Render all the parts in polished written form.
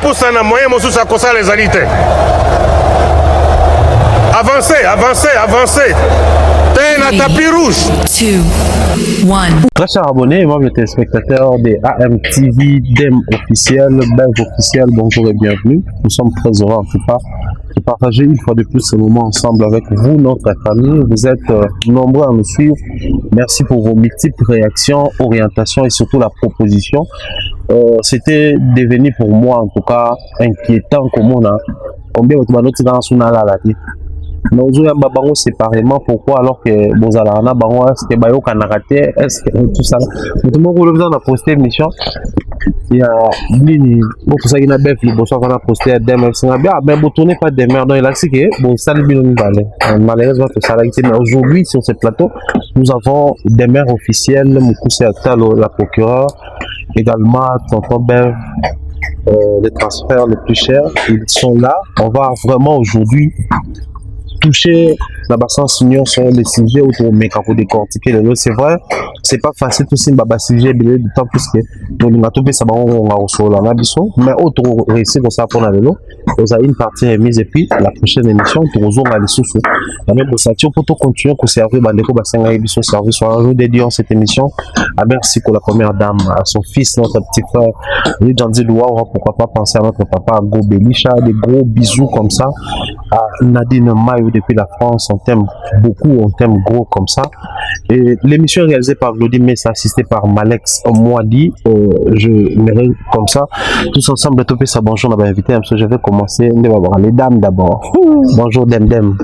poussa na moyen mosusu akosa les alités. Avancez, avancez, avancez. T'es la tapis rouge. 2, 1. Très chers abonnés, membres et téléspectateurs des AMTV, DEM officiel, BEV officiel, bonjour et bienvenue. Nous sommes très heureux en tout cas de partager une fois de plus ce moment ensemble avec vous, notre famille. Vous êtes nombreux à nous suivre. Merci pour vos multiples réactions, orientations et surtout la proposition. C'était devenu pour moi en tout cas inquiétant comme on a. Combien de temps dans son nous avons bango séparément. Pourquoi alors que Bozalana bango est-ce que bayo kanarate est-ce que tout ça tout le monde a posté émission il y a nini bon pour ça il y a bef le boss va poster demain c'est bien mais vous tournez pas demain donc il a dit que bon ça le bilan balai malheureusement tout ça là mais aujourd'hui sur ce plateau nous avons des maires officiels Moukoussé Atalo la procureure également tonton Bev les transferts les plus chers ils sont là. On va vraiment aujourd'hui toucher la bassin senior sur les sujets autour de pour décortiquer les lots. C'est vrai, c'est pas facile tout ça, bah sujet de temps plus que nous avons ça on va au la nabiso, mais autre récit comme ça pour la vélo. Vous avez une partie remise et puis la prochaine émission pour vous aller sous la même ça pour tout continuer pour servir bandeko bassin émission service sur un jour dédié à cette émission. À merci pour la première dame, à son fils, notre petit frère, lui Janzi Loua, pourquoi pas penser à notre papa Go Belisha, des gros bisous comme ça. À Nadine Mayo depuis la France, on t'aime beaucoup, on t'aime gros comme ça. Et l'émission est réalisée par Glody, mais c'est assisté par Malex Mwadi. Je m'irai comme ça. Tous ensemble, de toper ça. Bonjour, on va inviter. Je vais commencer. On va voir les dames d'abord. Bonjour, Demdem.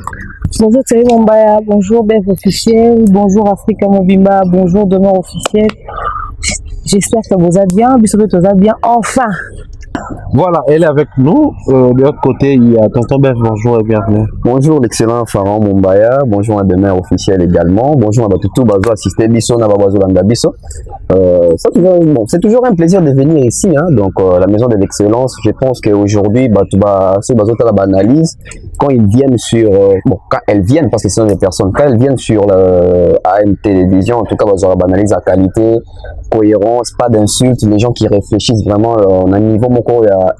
Bonjour, Thierry Mombaya. Bonjour, Bev officiel. Bonjour, Africa Mobimba. Bonjour, Demain officiel. J'espère que vous allez bien. Bisous, vous allez bien. Enfin. Voilà, elle est avec nous. De l'autre côté, il y a tonton Bev. Bonjour et bienvenue. Bonjour l'excellent Pharaon Mombaya. Bonjour à Demain officiel également. Bonjour à Batutu Bazo assisté Bisso Nababazo Landa Bisso. C'est toujours un plaisir de venir ici, hein. Donc la maison de l'excellence. Je pense qu'aujourd'hui, c'est Bazo Talaba analyse. Quand ils viennent sur quand elles viennent, parce que ce sont des personnes, quand elles viennent sur AM télévision, en tout cas Bazo Talaba analyse à qualité, cohérence, pas d'insultes, les gens qui réfléchissent vraiment on a un niveau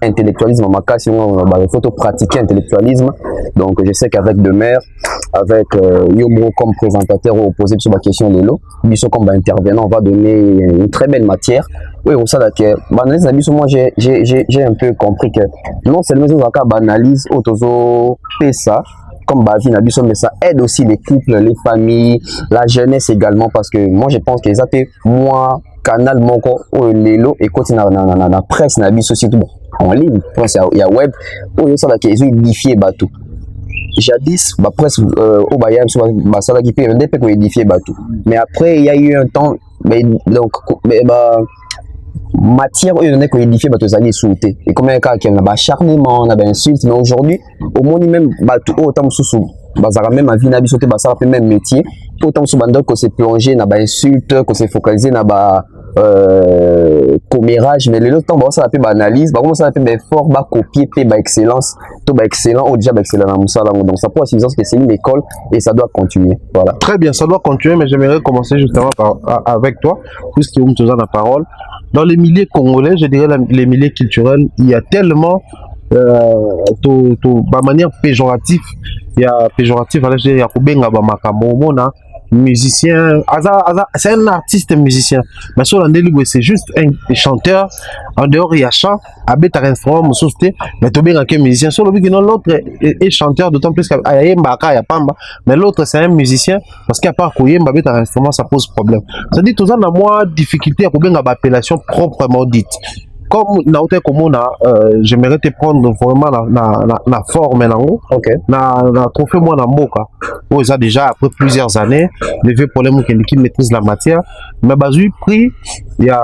intellectualisme en maca, si on va photo pratiquer intellectualisme. Donc je sais qu'avec Demer, avec Yomo comme présentateur opposé sur ma question de l'eau, Bisso comme intervenant, on va donner une très belle matière. Oui, au ça que banalise Bisso, moi j'ai un peu compris que non seulement on banalise autozo pesa comme Bavi Nabiso, mais ça aide aussi les couples, les familles, la jeunesse également, parce que moi je pense que ça fait moi canal moko les lots et quand na presse Nabiso aussi tout en ligne, je pense il y a web où ça qu'ils ont édifié bateau. Jadis ba presse au bayam sur ba ça qui peut édifier bateau, mais après il y a eu un temps matière où on est édifié bateau zali sauté et comme un cas qui a acharnement on a insulte, mais aujourd'hui au moins même bateau autant sous bazara même avis na biso te basara fait même métier autant sous bande que c'est plongé na ba insulte que c'est focalisé na ba commérage, mais le temps ça a fait analyse comment ça a fait effort ba copier pe ba excellence to ba excellent au déjà ba excellent na musala, donc ça pour suffisance que c'est une école et ça doit continuer. Voilà, très bien, ça doit continuer, mais j'aimerais commencer justement avec toi puisqu'il y a la parole. Dans les milieux congolais, je dirais les milieux culturels, il y a tellement de manière péjorative, il y a péjoratif, il y a musicien, c'est un artiste musicien, mais sur l'andéligue c'est juste un chanteur, en dehors il y a chant, avec un instrument, mais tu bien un musicien, sur l'autre est chanteur, d'autant plus qu'il y a Pamba, mais l'autre c'est un musicien, parce qu'à part qu'il y a un instrument, ça pose problème. Ça dit tout ça, on a moins de difficulté à trouver une appellation proprement dite. Comme Naote Komona, j'aimerais te prendre vraiment la forme là-haut. Okay. Na trophée moi na Moka. Oh, ça déjà après plusieurs années, les vieux problèmes qui maîtrisent la matière. Mais basu pris, il y a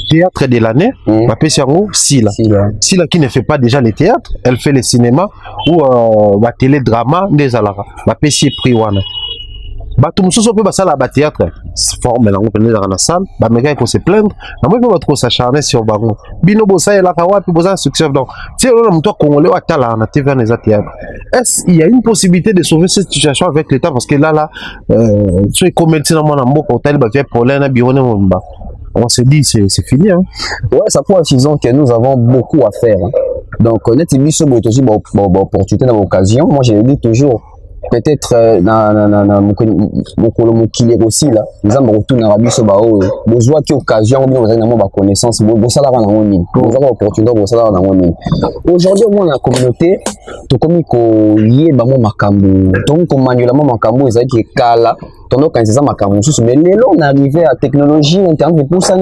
théâtre de l'année, ma Pessiango, Sila qui ne fait pas déjà les théâtres, elle fait le cinéma ou la télédrama des Alara. Ma Pessi pris wana. Bato mususu pe basala ba théâtre forme là on peut dans la salle ba mega ko se plaindre na moi pas trop s'acharner sur bango bino bossa et la kawa puis bossa succès donc si on a muto congolais wa tala na TV na théâtre, est-ce il y a une possibilité de sauver cette situation avec l'état parce que là tu es commerçant dans mon mboka hôtel ba fait problème na bureau na mba on se dit c'est fini. Hein. Ouais, ça prend 6 ans que nous avons beaucoup à faire. Hein. Donc, honnêtement, il y a aussi une opportunité, une occasion. Moi, je le dis toujours, peut-être mon killer aussi là, nous avons retourné à Rabbi Sobao. Besoin qu'il y ait occasion, nous avons ma connaissance, nous avons une opportunité, nous avons une. Aujourd'hui, dans la communauté, tout comme il y a un makambu, donc comme manuellement makambu, ils ont dit kala. Donc, quand c'est ça, mais là, on est arrivé à la technologie, Internet, pour ça,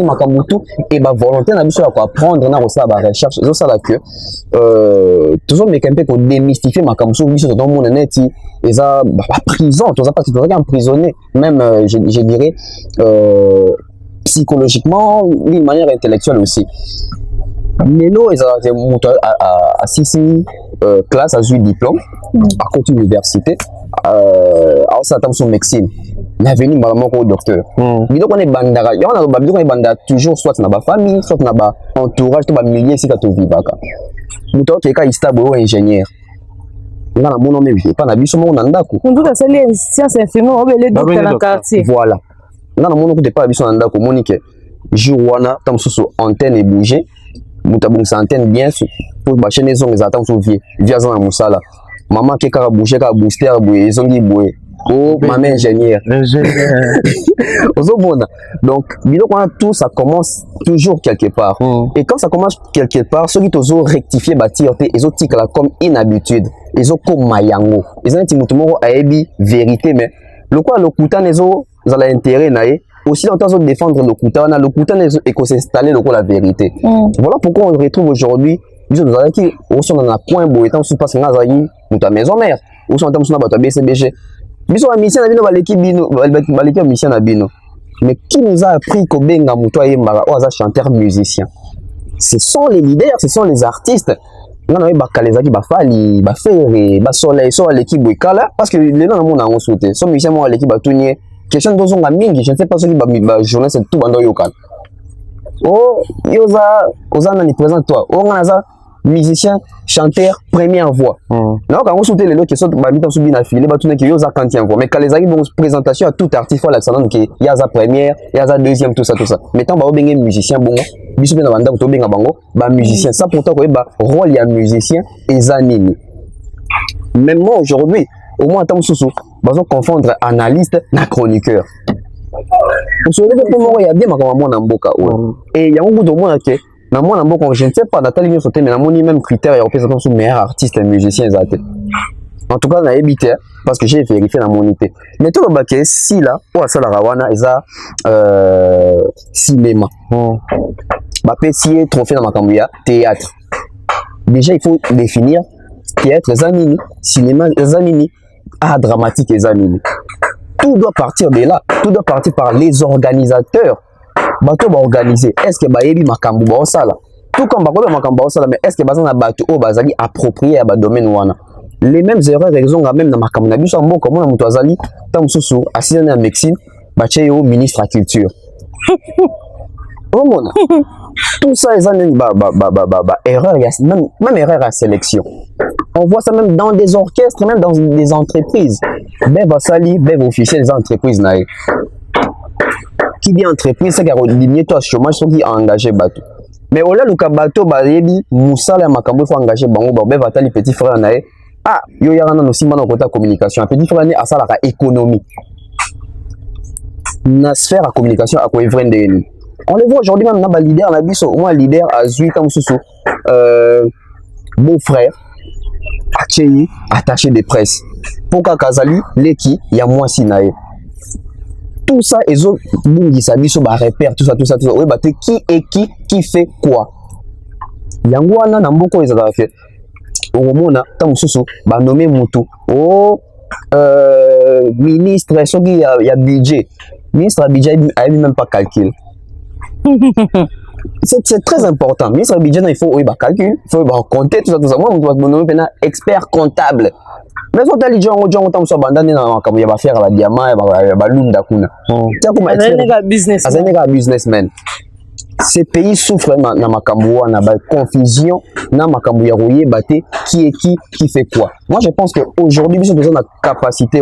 tout, et ma volonté, on a besoin d'apprendre, on a reçu la recherche, c'est ça que, toujours, mais quand même, pour démystifier ma camouflage, dans le monde net, et ça, prison, tout ça, parce que tu es emprisonné, même, je dirais, psychologiquement, d'une manière intellectuelle aussi. Mais nous, ils ont à 6 classes, à 8 diplômes, à côté de l'université, alors ça attend son médecine. L'avenir vraiment au docteur. Mais donc on est bandara, on est bandara toujours soit dans la famille, soit dans l'entourage, dans le milieu, si tu vis pas. Nous avons quelqu'un stable ou ingénieur. On a mon nom même, pas na biso mon nandako. On doit saluer science infirmière, on va les dans le quartier. Voilà. On a mon nom de pas biso nandako, Monique. Jourwana, tam sous antenne et bouger. Mutabung sa antenne bien sûr. Pour ma chaîne les ongles attends sur vie. Via dans musala. Maman qui a bouger, qui a booster, bouger, ils ont dit bouger. Oh, maman ingénieur. Donc, tout ça commence toujours quelque part. Et quand ça commence quelque part, ceux qui ont rectifié, bâtir, ils ont tic là comme une habitude. Ils ont comme mayango. Ils ont dit que vérité, mais le quoi, le coutan, ils ont l'intérêt, aussi longtemps de défendre le coutan, et qu'on s'installe la vérité. Voilà pourquoi on retrouve aujourd'hui. Nous avons dit qu'on a un point beau, et tant que nous avons une maison mère, ou sont en train de BCBG. Nous avons mission à l'équipe mission à Bino. Mais qui nous a appris que Benga Moutoye Mara, chanteur musicien? Ce sont les leaders, ce sont les artistes. Nous avons Bakalezaki, Bafali, Bafere, Basoleil, soit l'équipe Bouikala, parce que les gens ont sauté. Son musicien, moi, l'équipe Batounier, question de zone mingi, je ne sais pas ce qui va journée, c'est tout bando yokan. Oh, Yoza, Ozana, présente toi. Oh, Naza. Musicien, chanteur, première voix. Là, quand on saute les lots qui sont sur bien affilés, bah tout n'est qu'il y a 40e voix. Mais quand les arrivent en présentation à tout artiste, il y a sa première, il y a sa deuxième, tout ça. Mais tant que vous musicien, bon, bisous bien avant vous bien bango, bah musicien. Ça pourtant que bah rôle il y a musicien et zanini. Même moi aujourd'hui, au moins tant sous, bah on confondre analyste et chroniqueur. Pour se lever pour moi, il y a bien ma maman dans boka. Et il y a un bout de moi qui na moi je ne sais pas Nathalie bien sauté mais na mon même critère et représentant son meilleur artiste et musicien exact. En tout cas na évité parce que j'ai vérifié dans mon unité. Mais tout le baquet si là ou ça la rawana eza cinéma. Ba petit trophée dans Makambuya théâtre. Déjà il faut définir théâtre zanini, cinéma zanini, art dramatique zanini. Tout doit partir de là, tout doit partir par les organisateurs. Bato ba organiser est-ce que ba yebi makambu ba osala tout comme ba ko makambu ba osala mais est-ce que bazana bato o bazali approprié à ba domaine wana les mêmes erreurs raison même na makambu na biso mbo comme na muto azali tam susu assis na médecine ba cheyo ministre à culture oh mona tout ça ils ont erreur même erreur à sélection on voit ça même dans des orchestres même dans des entreprises ben vasali ben officiel des entreprises na qui dit entreprise, c'est qu'il y a des chômage, ceux qui ont engagé bateau. Mais au-delà du bateau, bayebi, Moussala Makambo, il faut engager Bango, Babé, Vatali, petit frère, nae. Ah, yo y a un aussi maintenant côté communication. Petit frère, nae, à ça la économie. Na sphère à communication, à quoi il vient de. On le voit aujourd'hui même, na leader, na biso, au moins leader, à 8 ans, sous beau-frère, attaché de presse. Pour Kazali, Leki, il y a moins si nae. Tout ça, ils ont repère, tout ça. Oui, bah, qui est qui fait quoi? Yangwana, Namboko, ils ont fait. Au moment où bah, nommé Moutou. Oh, ministre, il y a budget. Ministre, le budget, il n'y a même pas calcul. C'est très important. Ministre, le budget, il faut calcul, il faut compter, tout ça. Moi, on doit me nommer expert comptable. Mais quand tu as dit que tu as abandonné il va faire la diamant, il va l'unda kuna. C'est un businessman. Ces pays souffrent na makamboua, na confusion, na makamboua rouillé, baté, qui est qui fait quoi. Moi je pense qu'aujourd'hui, nous avons besoin de capacité.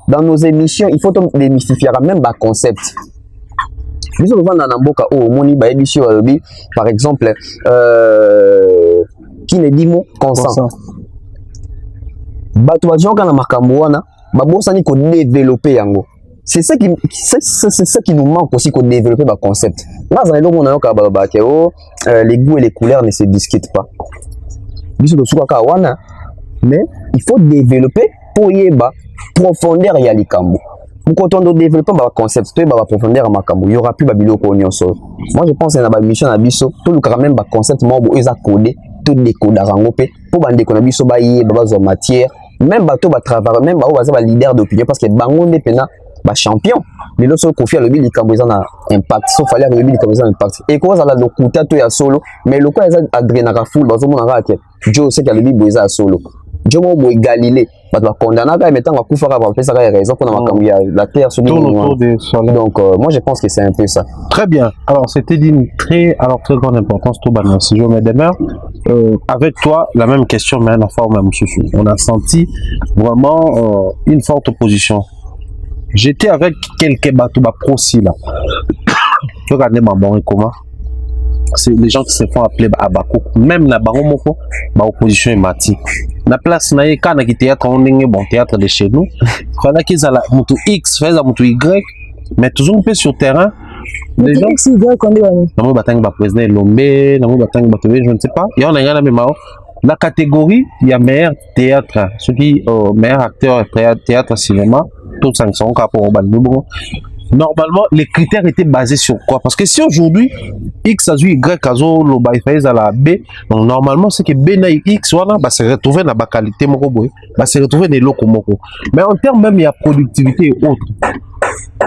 Dans nos émissions, il faut démystifier même le concept. biso kovanda na mboka oyo omoni bayebi si balobi par exemple qui ne dit mot consent bato bazoka na makambo wana babosani kodévelopper yango. C'est ça qui nous manque aussi, qu'on développer le concept. Là, les goûts et les couleurs ne se discutent pas. Mais il faut développer pour y avoir profondeur et alikambo. Pour quand on doit développer le concept, il y aura profondeur à makambo. Il y aura plus babilo pour union sol. Moi, je pense que dans la mission à biso, tout le quand même concept moi ils a codé tout décoder en gopé pour bande qu'on a biso ba y base matière. Même bateau va travailler, même ba leader d'opinion parce que bango ne pena champion. Mais lorsque confie à le bill, il a un impact. Sauf fallait que le bill ait un impact. Et quand on a le coup de ya solo, mais le quoi il a adrénaline à full. Dans ce moment-là, Joe sait qu'il a le bill à solo. Joe m'a Galilée, bah tu vas condamner à mettre un coup fort à faire ça raison qu'on a comme la terre sur le donc moi je pense que c'est un peu ça. Très bien. Alors c'était d'une très grande importance tout bas si je me demeure avec toi la même question mais en forme même chouchou. On a senti vraiment une forte opposition. J'étais avec quelques bateaux procis là. Regardez ma bonne comment. C'est les gens qui se font appeler Abako. Même la baron moko, ba opposition est mati. La place na ye kana ki théâtre on est bon théâtre de chez nous. Quand qu'ils a la moto X fait la moto Y, mais toujours un peu sur terrain. Les gens X Y qu'on dit ouais. Na mo batang ba président Lombe, na mo batang ba je ne sais pas. Il y en a la même la catégorie il y a meilleur théâtre, ceux qui meilleur acteur théâtre cinéma. Tout 500 cas pour normalement les critères étaient basés sur quoi? Parce que si aujourd'hui X a vu Y a zo lo à la B, donc normalement c'est que B na X wana va se retrouver dans la qualité moko boy, va se retrouver dans loko moko. Mais en termes même il y a productivité et autres.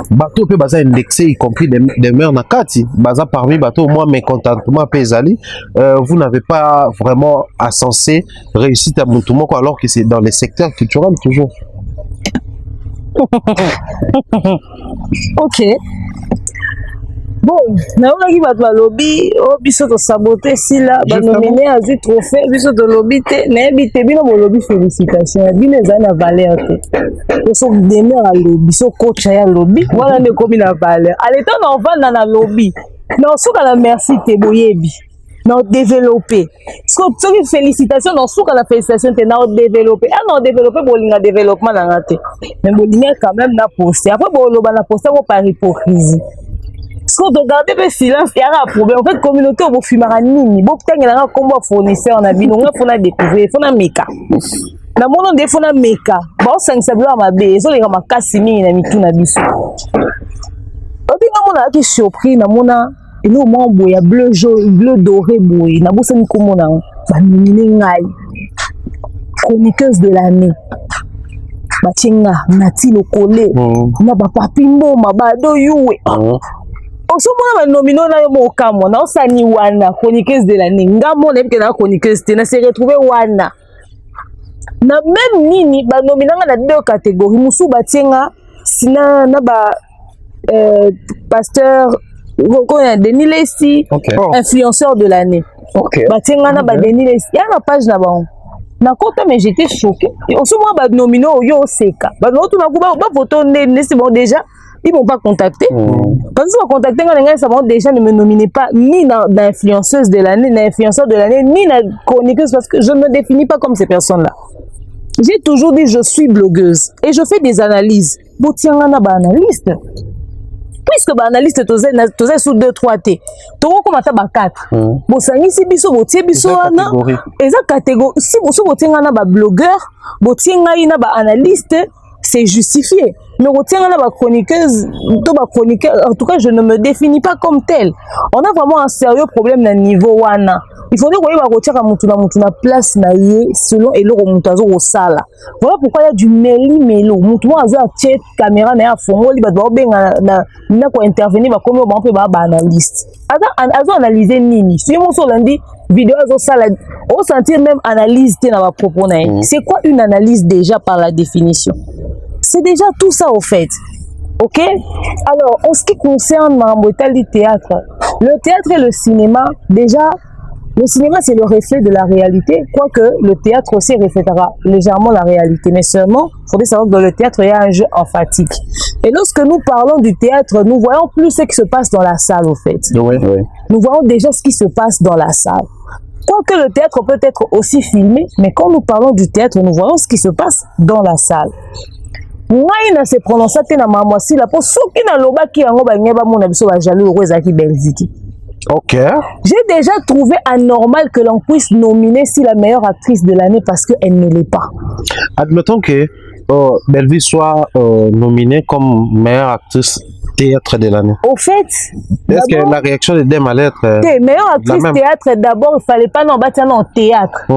Bateau peut baser indexé y compris des meurs na kati, baza parmi bateau au moins mécontentement pesali, vous n'avez pas vraiment censé réussir à mon moko alors que c'est dans les secteurs culturels toujours. Ok. Bon, naonaki bato balobi o biso to saboter sila banomine azwi trophée biso to lobi te nayebi te bino bolobi félicitation bino ezali na valeur te so demer alobi so coach ya lobi wana nde ekomi na valeur aleta na ovanda na lobi na osoka na merci te boyebi na développer soki félicitation na osoka na félicitation te na développer na développer bolinga développement na nga te mais bolinga quand même na poster après boloba na poster ko par hypocrisie. Ce qu'on doit garder le silence, il y a un problème. En fait, communauté, on va fumer à nini. Bon, peut-être qu'il y a un combat fournisseur, on a vu, on a découvert, on a méca. Na mono de fona méca. Bon, c'est un sabla ma bé, so les gars ma cassimi na mitu na biso. Obi na mona qui surpris na mona, et nous mon boya bleu jaune, bleu doré boy. Na bossa ni komona, ba nominé ngai. Chroniqueuse de l'année. Batinga, nati lo collé. Na ba papimbo, ma ba do yuwe. Oso mona ba nomino na yo mo kamo na osani wana chroniqueuse de l'année ngamo na ke na chroniqueuse te na se retrouver wana na même nini ba nominanga na deux catégories musu batenga sina na ba pasteur Denis Lessi influenceur de l'année batenga na ba Denis Lessi ya na page na ba na kota mais j'étais choquée oso mona ba nomino yo seka ba notu na kuba ba photo ne c'est bon déjà. Ils ne m'ont pas contacté. Parce qu'ils m'ont contacté, ça déjà ne me nominez pas ni d'influenceuse de l'année, ni d'influenceur de l'année, ni de chroniqueuse, parce que je ne me définis pas comme ces personnes-là. J'ai toujours dit je suis blogueuse et je fais des analyses. Bon, tiens, on a un analyste. Puisque l'analyste est sous 2-3 T. Tu vois comment tu as 4. Bon, ça y est, si biso, bon, tiens, biso, et ça catégorie. Si vous tiens, on a un blogueur, bon, tiens, on a un analyste. C'est justifié. Mais retient la chroniqueuse, en tout cas, je ne me définis pas comme telle. On a vraiment un sérieux problème à niveau wana. Il faudrait qu'on ait la place selon et l'eau au sala. Voilà pourquoi il y a du méli-mélo. Moutouma a une caméra na fond, il va intervenir comme on peut analyste. Azo analyser nini. Si mon sur lundi vidéo azo sala, on sentir même analyse na va propos na. C'est quoi une analyse déjà par la définition? C'est déjà tout ça au fait. Ok? Alors, en ce qui concerne ma du théâtre, le théâtre et le cinéma, déjà, le cinéma c'est le reflet de la réalité, quoique le théâtre aussi reflètera légèrement la réalité. Mais seulement, il faudrait savoir que dans le théâtre, il y a un jeu emphatique. Et lorsque nous parlons du théâtre, nous voyons plus ce qui se passe dans la salle, au fait. Oui. Nous voyons déjà ce qui se passe dans la salle. Quoique le théâtre peut être aussi filmé, mais quand nous parlons du théâtre, nous voyons ce qui se passe dans la salle. Ngai na se prononcer te na mamwasi la po soki na lobaki yango ba ngeba mona biso ba jaloux ezaki Belziki. Ok. J'ai déjà trouvé anormal que l'on puisse nominer si la meilleure actrice de l'année parce qu'elle ne l'est pas. Admettons que Belville soit nominée comme meilleure actrice théâtre de l'année. Au fait, est-ce que la réaction de Dem allait être meilleure actrice théâtre, d'abord, il ne fallait pas non bâtir en théâtre.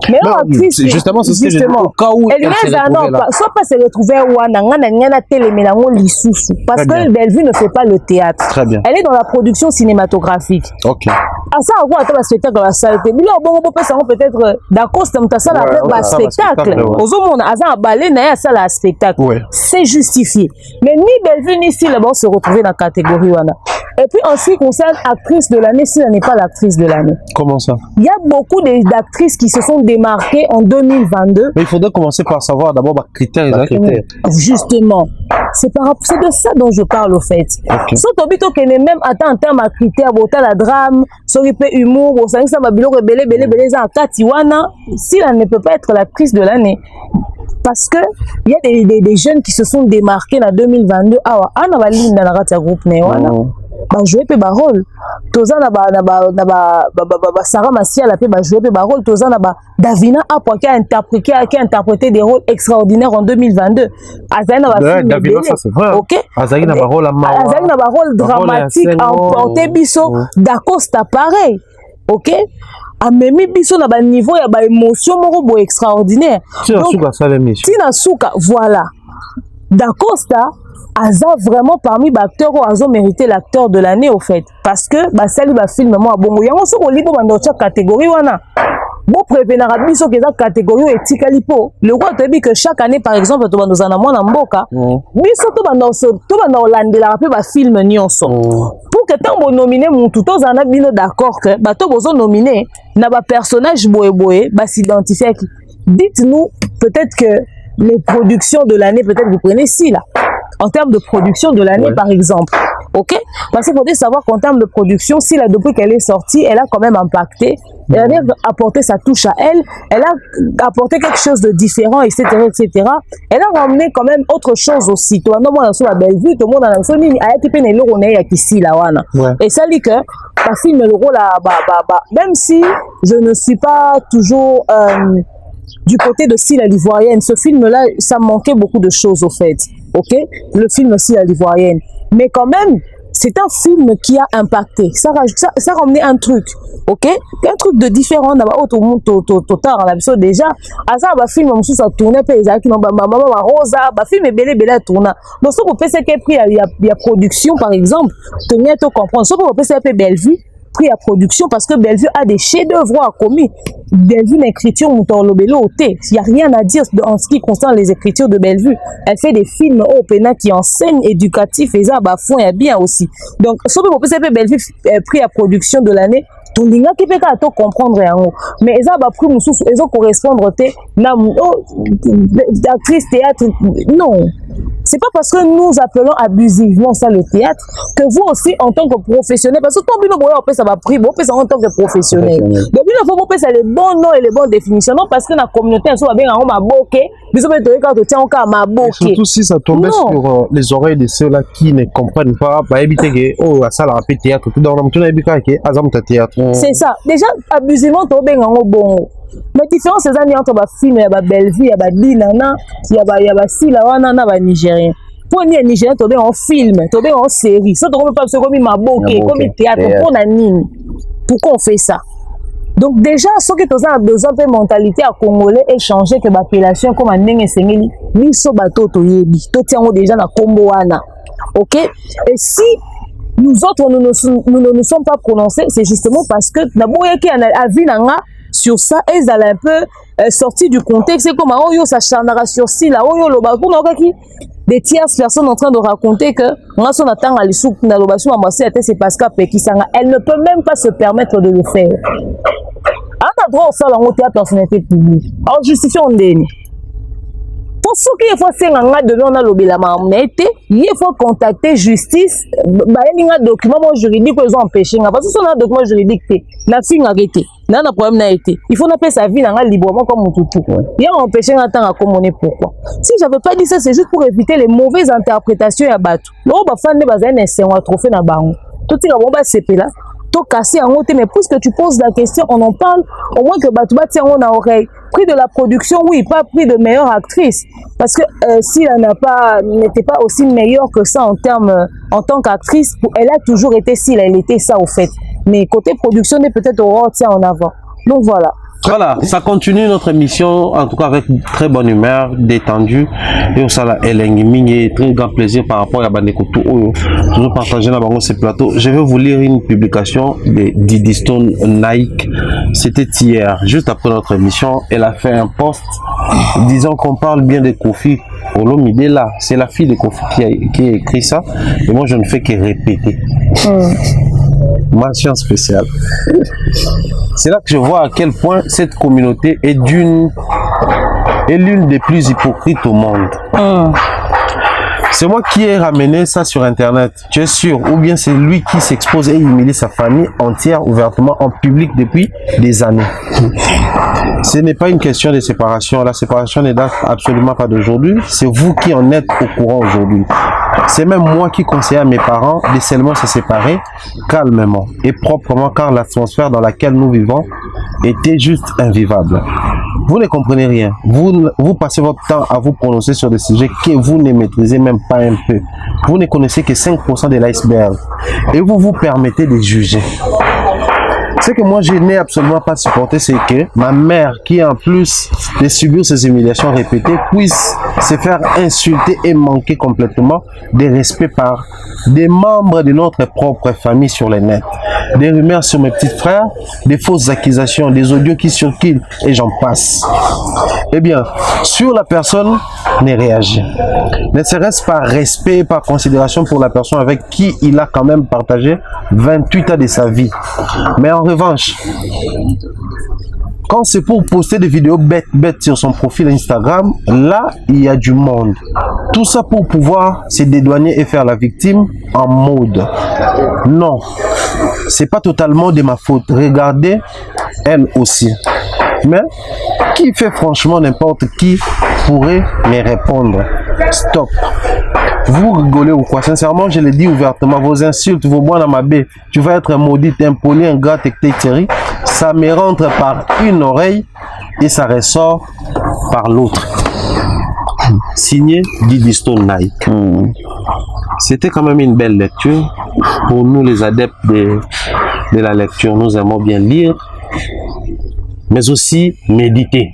Meilleure actrice, justement, c'est ce que je dis. Au cas où elle se retrouvait là. Soit pas se retrouver parce que Bellevue ne fait pas le théâtre. Très bien. Elle est dans la production cinématographique. Ok. À ça, on voit un spectacle dans la salle. Mais là, on peut peut-être d'accord, c'est un spectacle. Aux hommes, on a un balai, ça la spectacle. C'est justifié. Mais ni Bellevue ni si là-bas se retrouver dans la catégorie. Et puis en ce qui concerne actrice de l'année, si elle n'est pas l'actrice de l'année. Comment ça? Il y a beaucoup d'actrices qui se sont démarquées en 2022. Mais il faudrait commencer par savoir d'abord les critères. Justement. C'est de ça dont je parle au fait. Si tu as même en termes de critères, la drame, humour, si elle ne peut pas être l'actrice de l'année. Parce que il y a des jeunes qui se sont démarqués en 2022. Ah, on a Linda dans le groupe jouer pe ba rôle. Toza na ba Sarah Massial pe ba jouer pe ba rôle. Toza na ba Davina Apwa qui a interprété des rôles extraordinaires en 2022. Azali na ba Davina, ça c'est vrai. OK. Azali na ba rôle Azali na ba rôle dramatique en Tebiso d'Acosta pareil. OK. A memi biso na ba niveau ya ba émotion moko bo extraordinaire. Tina Souka voilà. D'Acosta Aza vraiment parmi les acteurs où Aza mérité l'acteur de l'année au fait parce que sali ba film moi bongo yango soko lipo ba ndocha catégorie wana bon prévenir biso que za catégorie etikali po le roi te dit que chaque année par exemple to bandoza na mwana mboka biso to ba olandela pe ba film nyonso pour que tant bon nominé mutu to zana bino d'accord que ba to bozo nominé na ba personnage boye ba s'identifier. Dites-nous peut-être que les productions de l'année peut-être vous prenez si là en termes de production de l'année par exemple, ok, parce qu'il faudrait savoir qu'en termes de production, si là depuis qu'elle est sortie, elle a quand même impacté, elle a apporté sa touche à elle a apporté quelque chose de différent, etc., etc. Elle a ramené quand même autre chose aussi. Toi, non, moi, sur la belle vue, tout le monde a sonné, a été peine le rôle ici là, wana. Et ça dit que ta film le rôle là, même si je ne suis pas toujours du côté de Sylla l'Ivoirienne, ce film-là, ça manquait beaucoup de choses au fait. Ok, le film Sylla l'Ivoirienne, mais quand même c'est un film qui a impacté, ça ramenait un truc, ok, un truc de différent. Total on a vu déjà asa ba film musu ça tourner pe ezaki no ba rosa ba film belé tourna donc ça pour penser que prix il y a production par exemple tenir te comprendre ça pour penser que Bellevue prix à production parce que Bellevue a des chefs-d'œuvre à commis. Bellevue l'écriture il y a rien à dire en ce qui concerne les écritures de Bellevue. Elle fait des films au pénal qui enseignent éducatifs et ça bah fond et bien aussi. Donc sauf que c'est Bellevue prix à production de l'année. Tout le monde qui peut comprendre rien. Mais ça va prix musu ils correspondre na actrice théâtre non. C'est pas parce que nous appelons abusivement ça le théâtre que vous aussi en tant que professionnel, parce que quand on peut ça va prix, on peut ça en tant que professionnel. Donc il faut que ça les bons noms et les bonnes définitions, non parce que la communauté soit bien en maboké, mais on peut quand on tient encore maboké. Surtout si ça tombait sur les oreilles de ceux-là qui ne comprennent pas, bah éviter que oh ça la répète théâtre tout dans le azam théâtre. C'est ça. Déjà abusivement to bien en bon. Mais différence c'est ça entre ba film et ba Bellevue, ya ba Dinana, ya ba Sylla wana na ba Nigérien. Pour ni Nigérien to bien en film, to bien en série. Ça to comme pas comme maboké, comme théâtre pour na nini. Pourquoi on fait ça? Donc déjà ce que tu as besoin de mentalité à congolais et changer que l'appellation comme ndenge sengeli biso bato to yebi. To tiango déjà na kombo wana. OK? Et si nous autres nous ne nous sommes pas prononcés, c'est justement parce que d'abord il y a un avis sur ça, ils allaient un peu sortir du contexte. C'est comme oh yo ça charnera sur Sylla, oh yo loba pour des tierces personnes en train de raconter que moi son attend à l'issue na loba sur ambassadeur était c'est parce qu'Apekisanga elle ne peut même pas se permettre de le faire. On a droit au faire la théâtre personnalité publique. Alors justifions ndeni. donc ce qu'il faut c'est nga de on a lobela mamete il faut contacter justice ba linga document juridique ils ont empêché parce que son document juridique la fille arrêté n'a problème n'a été il faut n'appeler sa vie nga librement comme tout il y a empêché un temps à communiquer pourquoi si j'avais pas dit ça c'est juste pour éviter les mauvaises interprétations ya bato lo ba fan de baza un trophée na bango tout ça bon ba c'est là tout casser en haut mais puisque tu poses la question on en parle au moins que bato ba tient on a oreille prix de la production oui pas prix de meilleure actrice parce que si elle n'était pas aussi meilleure que ça en tant qu'actrice elle a toujours été elle était ça au fait mais côté production est peut-être au tient en avant donc voilà. Voilà, ça continue notre émission, en tout cas avec très bonne humeur, détendue. Et au sala et très grand plaisir par rapport à Bandekoto. Toujours partager dans ce plateau. Je vais vous lire une publication de Didi Stone Nike. C'était hier, juste après notre émission. Elle a fait un post disant qu'on parle bien de Kofi Olomide là. C'est la fille de Kofi qui a écrit ça. Et moi, je ne fais que répéter. Mention spéciale. C'est là que je vois à quel point cette communauté est l'une des plus hypocrites au monde. C'est moi qui ai ramené ça sur internet, tu es sûr, ou bien c'est lui qui s'expose et humilie sa famille entière ouvertement en public depuis des années. Ce n'est pas une question de séparation, la séparation n'est absolument pas d'aujourd'hui, c'est vous qui en êtes au courant aujourd'hui. C'est même moi qui conseillais à mes parents de seulement se séparer calmement et proprement car l'atmosphère dans laquelle nous vivons était juste invivable. Vous ne comprenez rien. Vous passez votre temps à vous prononcer sur des sujets que vous ne maîtrisez même pas un peu. Vous ne connaissez que 5% de l'iceberg et vous vous permettez de juger. Ce que moi je n'ai absolument pas supporté, c'est que ma mère, qui en plus de subir ces humiliations répétées, puisse se faire insulter et manquer complètement de respect par des membres de notre propre famille sur les nets. Des rumeurs sur mes petits frères, des fausses accusations, des audios qui circulent et j'en passe. Eh bien, sur la personne, ne réagit. Ne serait-ce par respect et par considération pour la personne avec qui il a quand même partagé 28 ans de sa vie. Mais en revanche, quand c'est pour poster des vidéos bêtes sur son profil Instagram, là, il y a du monde. Tout ça pour pouvoir se dédouaner et faire la victime en mode. Non, c'est pas totalement de ma faute. Regardez, elle aussi. Mais qui fait franchement n'importe qui pourrait me répondre. Stop. Vous rigolez ou quoi? Sincèrement, je le dis ouvertement, vos insultes, vos bois dans ma baie, tu vas être maudit, impoli, ingrat, etc. Ça me rentre par une oreille et ça ressort par l'autre. Signé Didi Stone Nike. C'était quand même une belle lecture. Pour nous les adeptes de la lecture, nous aimons bien lire, mais aussi méditer.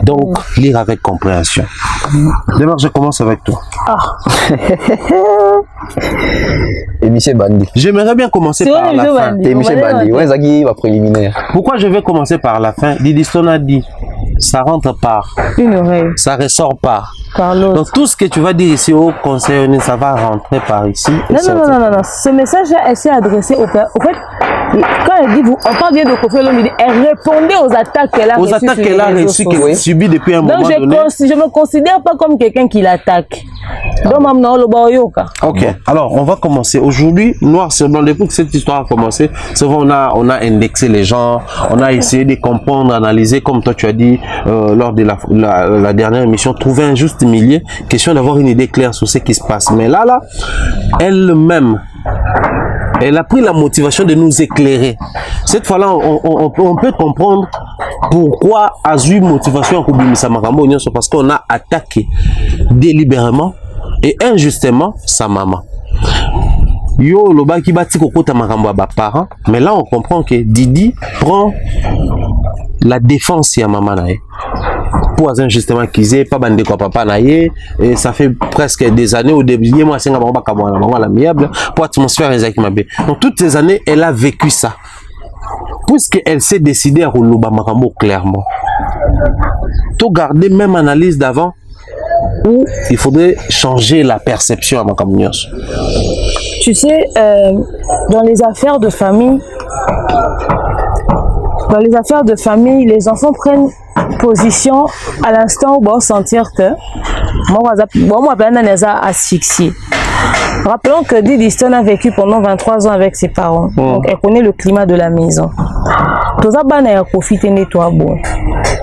Donc, lire avec compréhension. D'abord, je commence avec toi. Et Michel Bandi. J'aimerais bien commencer par la fin. Et Michel Bandi, ouais, Zaki va préliminaire. Pourquoi je vais commencer par la fin? Didi Stone a dit, ça rentre par une oreille, ça ressort par l'autre. Donc tout ce que tu vas dire ici au conseil, ça va rentrer par ici. Non. Ce message-là, elle s'est adressée au père. En fait, quand elle dit, on parle bien de Kofi Olomide, elle répondait aux attaques qu'elle a reçues. Aux attaques qu'elle a reçues, qu'elle a subies depuis un moment donné. Donc je ne me considère pas comme quelqu'un qui l'attaque. Ok, alors on va commencer. Aujourd'hui, noir sur blanc, depuis que cette histoire a commencé, c'est vrai, on a indexé les gens, on a essayé de comprendre, analyser, comme toi tu as dit lors de la dernière émission, trouver un juste milieu, question d'avoir une idée claire sur ce qui se passe. Mais là, elle-même, elle a pris la motivation de nous éclairer. Cette fois-là, on peut comprendre pourquoi a eu motivation à Koubimisa Makambo, parce qu'on a attaqué délibérément et injustement sa maman. Yo, loba qui bati kokota Makambo à parents, mais là on comprend que Didi prend la défense à maman nae. Pour injustement qu'ils pas bandé quoi papa nae, et ça fait presque des années au début moi c'est l'amiable pour atmosphère Isaac Mabé. Donc toutes ces années elle a vécu ça. Puisqu'elle s'est décidée à Roulouba Makambo clairement. Tout garder même analyse d'avant où il faudrait changer la perception à Makambo. Tu sais, dans les affaires de famille, Dans les affaires de famille, les enfants prennent position à l'instant où vont sentir que moi, je asphyxié. Rappelons que Didi Stone a vécu pendant 23 ans avec ses parents. Donc, elle connaît le climat de la maison. Tous les gens ont profité de toi.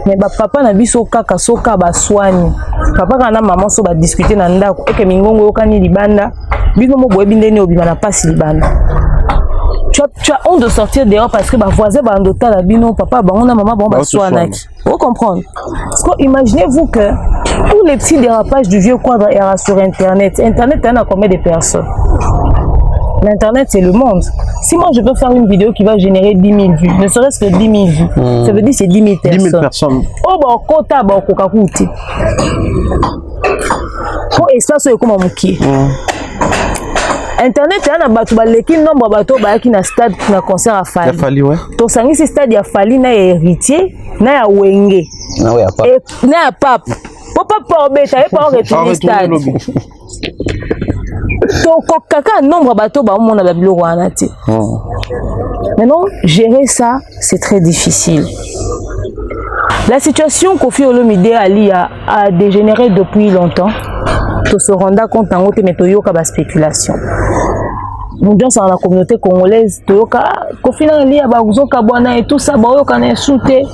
Mais papa n'a biso kaka soka ba soigne. Papa kana maman so ba discuter na ndako et que mingongo yokani libanda. Biso mo boye bindeni obima na passe libanda. Tu as honte de sortir dehors parce que bah voisin bah ndota la bino papa bah on a maman bah soigne. Vous comprenez? Parce que imaginez-vous que tous les petits dérapages du vieux quadre era sur internet. Internet a combien de personnes? L'internet c'est le monde. Si moi je peux faire une vidéo qui va générer 10 000 vues, ne serait-ce que 10 000 vues, ça veut dire c'est 10 000 personnes. 10 000 personnes. Oh bah kota bah kokakuti. Oh espace est comme un mouki. Internet yana batu baleki nombre bato ba ki na stade na concert a Fali. Ya Fali ouais. To sangi ce stade ya Fali na héritier na ya Wenge. Na ouais pap. Et na ya pap. Papa pas obeta et pas retourner stade. Donc kaka nombre bato ba mona ba biloko wana ti. Maintenant gérer ça c'est très difficile. La situation Koffi Olomide Ali a dégénéré depuis longtemps. To se rendre compte en haute méthode ba spéculation. Nous dans la communauté congolaise toyoka Koffi Ali abazoka bwana et tout ça bayoka na insulté.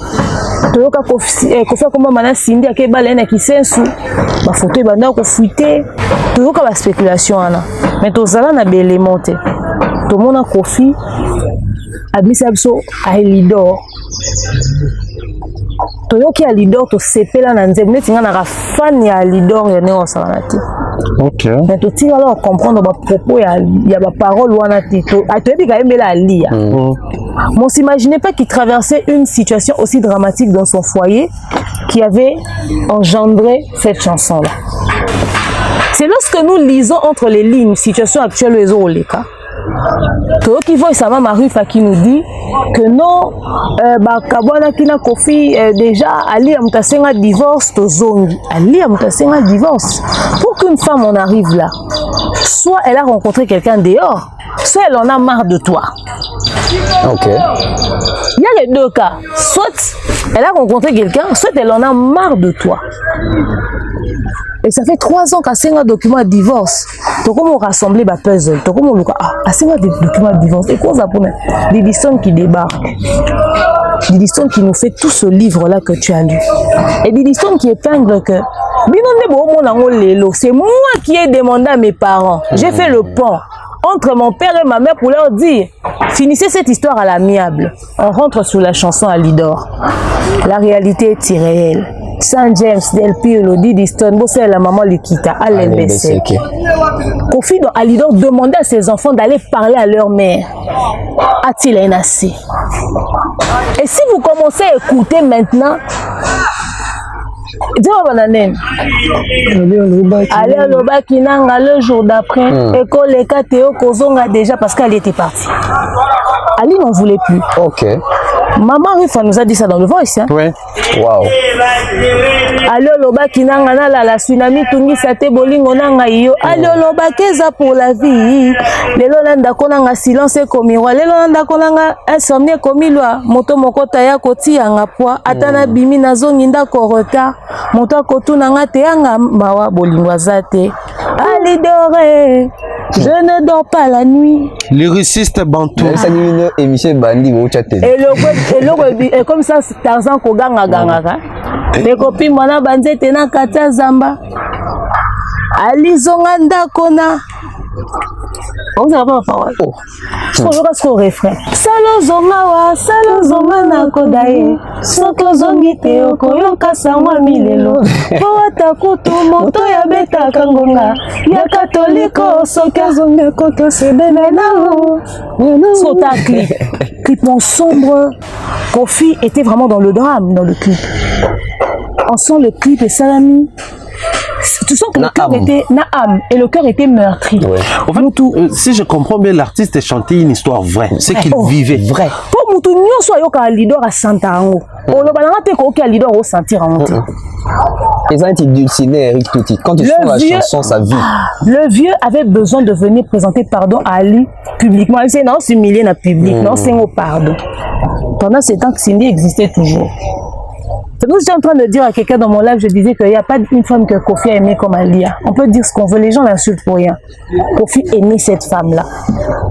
Toyoka Koffi comme mana sindi akebala na kisensu ba photo banda ko fuiter toyoka ba spéculation ana. Mais to zala na belément te. To mona Koffi admisa biso a Elidor. Toyoki a Lidor to sepela na nzembo neti nga na fan ya Lidor ya neo salana ti. OK. Mais to tira alors comprendre ba propos ya ba parole wana ti to atoyebi ka emela lia. On s'imaginait pas qu'il traversait une situation aussi dramatique dans son foyer qui avait engendré cette chanson là. C'est lorsque nous lisons entre les lignes situation actuelle les oleka. Toyoki voit sa maman Rufa qui nous dit que non, Kabwana Kina Koffi déjà Ali Amutasenga divorce to zongi. Ali Amutasenga divorce. Pour qu'une femme en arrive là, soit elle a rencontré quelqu'un dehors, soit elle en a marre de toi. Ok. Il y a les deux cas. Soit elle a rencontré quelqu'un, soit elle en a marre de toi. Et ça fait 3 ans qu'à un document de divorce. Donc, comment on rassemble les puzzles? Donc, comment on a un document de divorce? Et quoi ça pour des Diddy qui débarquent? Diddy qui nous fait tout ce livre-là que tu as lu. Et Diddy qui épingle que c'est moi qui ai demandé à mes parents. J'ai fait le pont entre mon père et ma mère pour leur dire finissez cette histoire à l'amiable. On rentre sous la chanson à Lidor. La réalité est irréelle. Saint James, Del Piero, Diddy Stone, c'est la maman Likita, Alain Besseke. Koffi à Lidor demandait à ses enfants d'aller parler à leur mère. A-t-il un assez? Et si vous commencez à écouter maintenant, allez au Bakinanga le jour d'après, école les Théo Kozonga déjà parce qu'elle était partie. Ali n'en voulait plus. Ok. Maman Rufa nous a dit ça dans le voice. Hein? Ouais. Wow. Allez au Bakinanga la tsunami tungi sate bolingo nanga yo. Allez au Bakeza pour la vie. Les Lolanda konanga silence comme miroir. Les Lolanda konanga insomnie comme loi. Moto mokota ya koti anga poa. Atana bimi na zonginda korota. Moto kotu nanga te anga mawa bolingo azate. Ali doré. Je ne dors pas la nuit. Lyriciste bantou. Et comme ça, Tarzan Koganga Ganga. Les copines, moi, banzé, tena kata zamba. Ali Zonganda Kona. On n'a pas la parole. Je vais refrain. Salo zongawa, salo zongana kodaye. Soko zongite okoyoka samwa milelo. Poata kutu moto ya beta kangonga. Ya katoliko soka zonga koto sebena nao. Sota clip. Clipement sombre. Koffi était vraiment dans le drame, dans le clip. On sent le clip et Salami. Tu sens que le cœur était Naam et le cœur était meurtri. Ouais. En fait, si je comprends bien, l'artiste chantait une histoire vraie, c'est qu'il vivait. Vrai. Pour Moutou Nyon soit yoka Lidor à Santa Ango. On le balance te ko Lidor au sentir en monté. Ils ont été dulcinés, Eric Touti. Quand ils font la chanson, ça vit. Le vieux avait besoin de venir présenter pardon à Ali publiquement. Il disait non, c'est humilié dans le public, non, c'est un pardon. Pendant ce temps que Cindy existait toujours. C'est pour ça que j'étais en train de dire à quelqu'un dans mon live, je disais qu'il n'y a pas une femme que Kofi a aimée comme Alia. On peut dire ce qu'on veut, les gens l'insultent pour rien. Kofi aimait cette femme-là.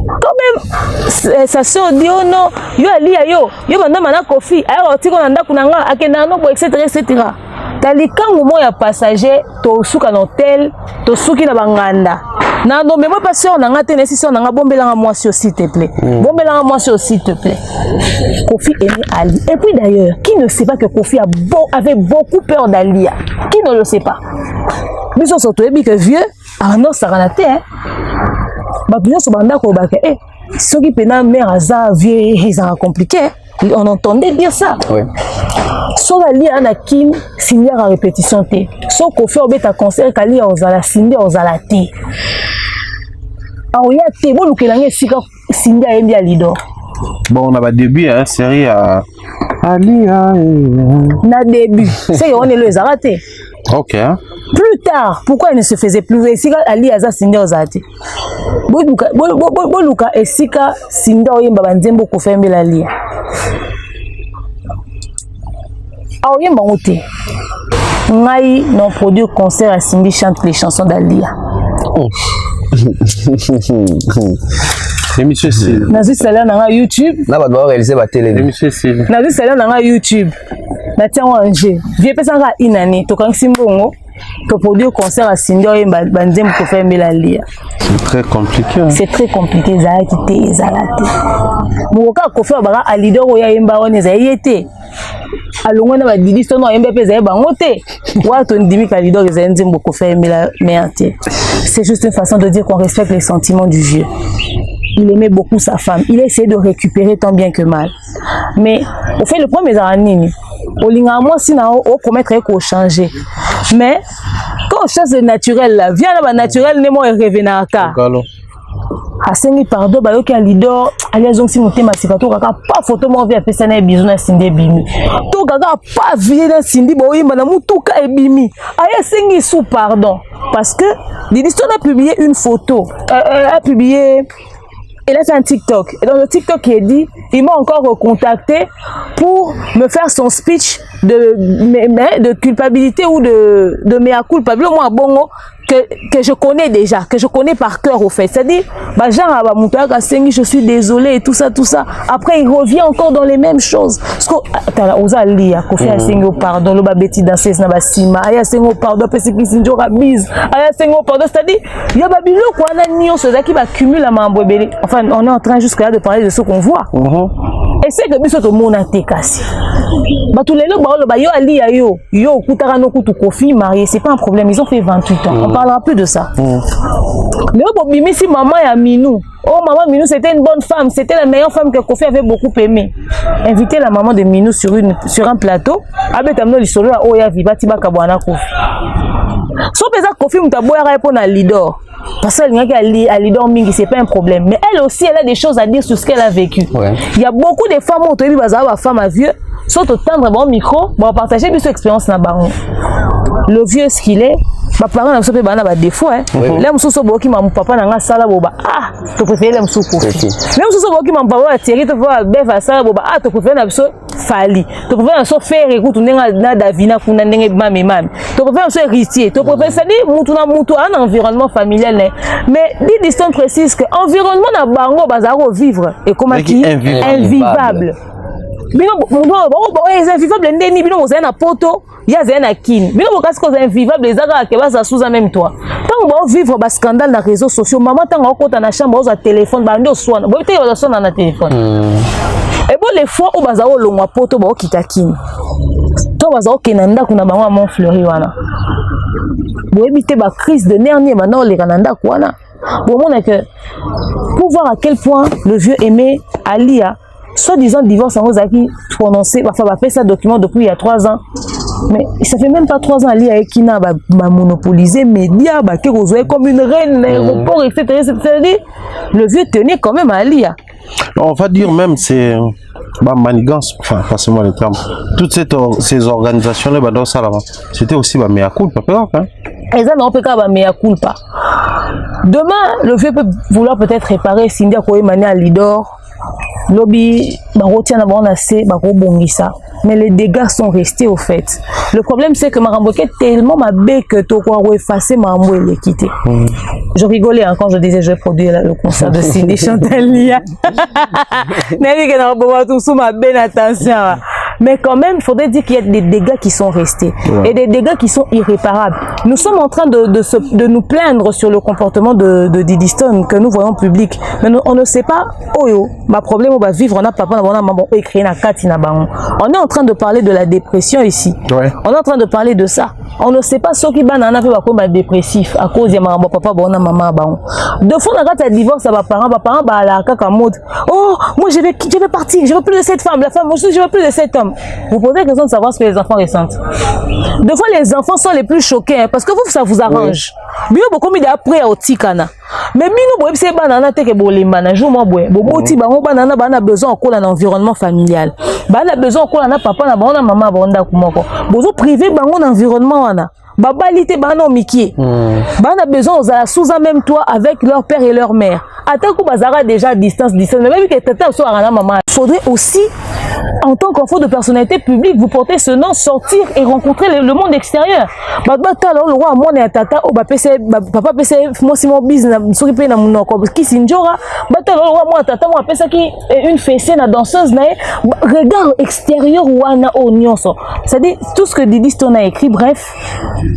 Quand même, sa soeur dit, oh non, yo Alia, yo bandamana Kofi, alors tu connais kunanga, akenano, etc., etc. Talikangu mo ya passager, to suka na hôtel, to suki na banganda. Na non mais moi pas sûr na ngate nesi sûr na bombelanga moi s'il te plaît. Bombelanga moi s'il te plaît. Kofi aimait Ali. Et puis d'ailleurs, qui ne sait pas que Kofi avait beaucoup peur d'Alia? Qui ne le sait pas? Nous sommes surtout que vieux, ah non ça ranate hein. Ba bien so banda ko ba ke ceux qui pena mère aza vieux ils ont compliqué. On entendait dire ça. Oui. So Ali ana Kim signer à répétition té. So Kofi obeta concert kali ozala signer ozala té. Aoya té bo lukelanga sika signer a Elia Lidor. Bon, on a début hein, série à Ali na début. C'est on est le raté. OK. Plus tard, pourquoi il ne se faisait plus? Sika Ali aza signer ozati. Bo luka esika signer oyemba banzembo ko fembela Ali. Aoye Mbangote, Ngai non produit concert à Cindy chante les chansons d'Alia. Monsieur Sil. Nazi Salah na YouTube. Na ba doit réaliser ba télé. Monsieur Sil. Nazi Salah na YouTube. Na tiens en jeu. Vieux pesanga inani to kan simbongo. To produit concert à Cindy oyemba banzem ko faire Alia. C'est très compliqué. Hein? C'est très compliqué za kité ezalate. Moka ko faire bara Alidor oya yemba on ezayete. Alongo na ba didisto no yemba peza bango te. Wato ndimi Alidor ezayenzem ko faire merde. C'est juste une façon de dire qu'on respecte les sentiments du vieux. Il aimait beaucoup sa femme. Il a essayé de récupérer tant bien que mal. Mais au fait, le premier années, au lingamo, sinon, au commettre et au changer. Mais quand on cherche le naturel, là, viens là, naturel, n'est moi revenir à cas. Asengi pardon, ba yoki Alidor, alias donc si monté ma sikato, kaka pas photo moi vie apesa na bisou na Cindy bimi. To kaka pas vie na Cindy bo yimba na mutuka ebimi. Aya sengi sous pardon parce que l'histoire a publié une photo, elle a publié. Elle a fait un TikTok. Et dans le TikTok, il dit, il m'a encore recontacté pour me faire son speech de culpabilité ou de mea culpa. Moi, bongo, que je connais déjà, que je connais par cœur au fait. C'est-à-dire, bah, genre, je suis désolé et tout ça. Après, il revient encore dans les mêmes choses. Parce que, t'as osé lire, Kofi a sengo pardon, le babeti danser na basima, aya sengo pardon, parce que c'est njora bise, aya sengo pardon, c'est-à-dire, il y a babilo quoi, na nion, ceux qui va cumuler ma mbouébélé. Enfin, on est en train jusqu'à là de parler de ce qu'on voit. Et c'est que biso to mona te kasi. Bah, tous les lots, bah, yo ali yo, kutara no kutu Kofi, marié, c'est pas un problème, ils ont fait 28 ans. On parlera plus de ça. Mais au Bimi, si maman et Minou, oh maman Minou, c'était une bonne femme, c'était la meilleure femme que Kofi avait beaucoup aimée. Inviter la maman de Minou sur un plateau, avec amno lisolo à Oya Viva Tiba Kabwana Kofi. So pesa Kofi mutaboya répondre à Lidor. Parce qu'elle n'y a Lidor Mingi, c'est pas un problème. Mais elle aussi, elle a des choses à dire sur ce qu'elle a vécu. Ouais. Il y a beaucoup de femmes qui ont dit femme à vieux, sont au tendre bon micro, bon partager plus expérience na baron. Le vieux ce qu'il est, ma parent n'a pas de défaut hein. Là monsieur sobo qui m'a mon papa n'a pas sala boba. Ah, tu préfères les monsieur Kofi. Même monsieur sobo qui m'a papa Thierry te voit beva sala boba. Ah, tu préfères na monsieur Fali. Tu préfères na so faire écoute na Davina kuna ndenge mami. Tu préfères monsieur Ritier. Tu préfères ça dit mutu un environnement familial mais dit distance précise que environnement na bango bazaro vivre et comment qui invivable. Bino les invivables ndeni bino mo na poto ya na kin bino mo kasi ko invivables ezaka ke baza sous même toi tant ba vivre ba scandale na réseaux sociaux maman tant okota na chambre oza téléphone ba ndo swana bo te oza swana na téléphone et bon les fois où baza o longwa poto ba okita kin to baza okena ndako na bango mon fleuri wana bo ebité ba crise de nerf ni maintenant les kananda wana bon on a que pour voir à quel point le vieux aimait Alia. Soi-disant divorce en Ozaki prononcé, enfin va faire ça document depuis il y a 3 ans. Mais ça fait même pas 3 ans Ali avec Kina va monopoliser médias, bah qui comme une reine, aéroport, etc. C'est-à-dire le vieux tenait quand même à Alia. On va dire même c'est manigance, enfin, passez-moi le terme. Toutes ces organisations-là, c'était aussi mea culpa, hein? Et ça, non, on peut pas mea culpa. Demain, le vieux peut vouloir peut-être réparer Cindy Akoyemane à Lidor. Lobby, mais les dégâts sont restés au fait. Le problème, c'est que Maramboke est tellement ma bec que tu as effacé Marambo et les quitter. Je rigolais hein, quand je disais je vais produire le concert de Cindy Chantalia. Mais quand même, il faudrait dire qu'il y a des dégâts qui sont restés et des dégâts qui sont irréparables. Nous sommes en train de nous plaindre sur le comportement de Didi Stone que nous voyons public. Mais nous, on ne sait pas, oh yo, ma problème, on va vivre, on a papa, on a maman, on écrit na kati na baon. On est en train de parler de la dépression ici. Ouais. On est en train de parler de ça. On ne sait pas ce qui va en faire comme dépressif à cause de maman, papa, bon, maman, baon. De fois, on a divorce à mes parents, bah la kaka mode. Oh, moi je vais partir, je veux plus de cette femme, la femme, moi je veux plus de cet homme. Vous posez la question de savoir ce que les enfants ressentent. Des fois, les enfants sont les plus choqués hein, parce que vous, ça vous arrange. Bien beaucoup mis d'après au tikana. Mais nous, c'est banana te que bolimana jour moi boy. Bobo ti bango banana bana besoin encore un environnement familial. Bana besoin encore un papa na bana maman bonda kumoko. Bozo privé bango environnement wana. Babalité bana miki. Bana besoin aux ala sous un même toit avec leur père et leur mère. Attends que bazara déjà à distance. Mais même que tata soit à maman. Faudrait aussi en tant qu'enfant de personnalité publique, vous portez ce nom, sortir et rencontrer le monde extérieur. Babata le roi moi et tata oh papa pese moi si mon business s'occuper na mon corps qui sinjora bata le roi moi tata moi pesa qui une fessée na danseuse na regard extérieur wana oignon ça. C'est-à-dire tout ce que Didi Stone a écrit bref,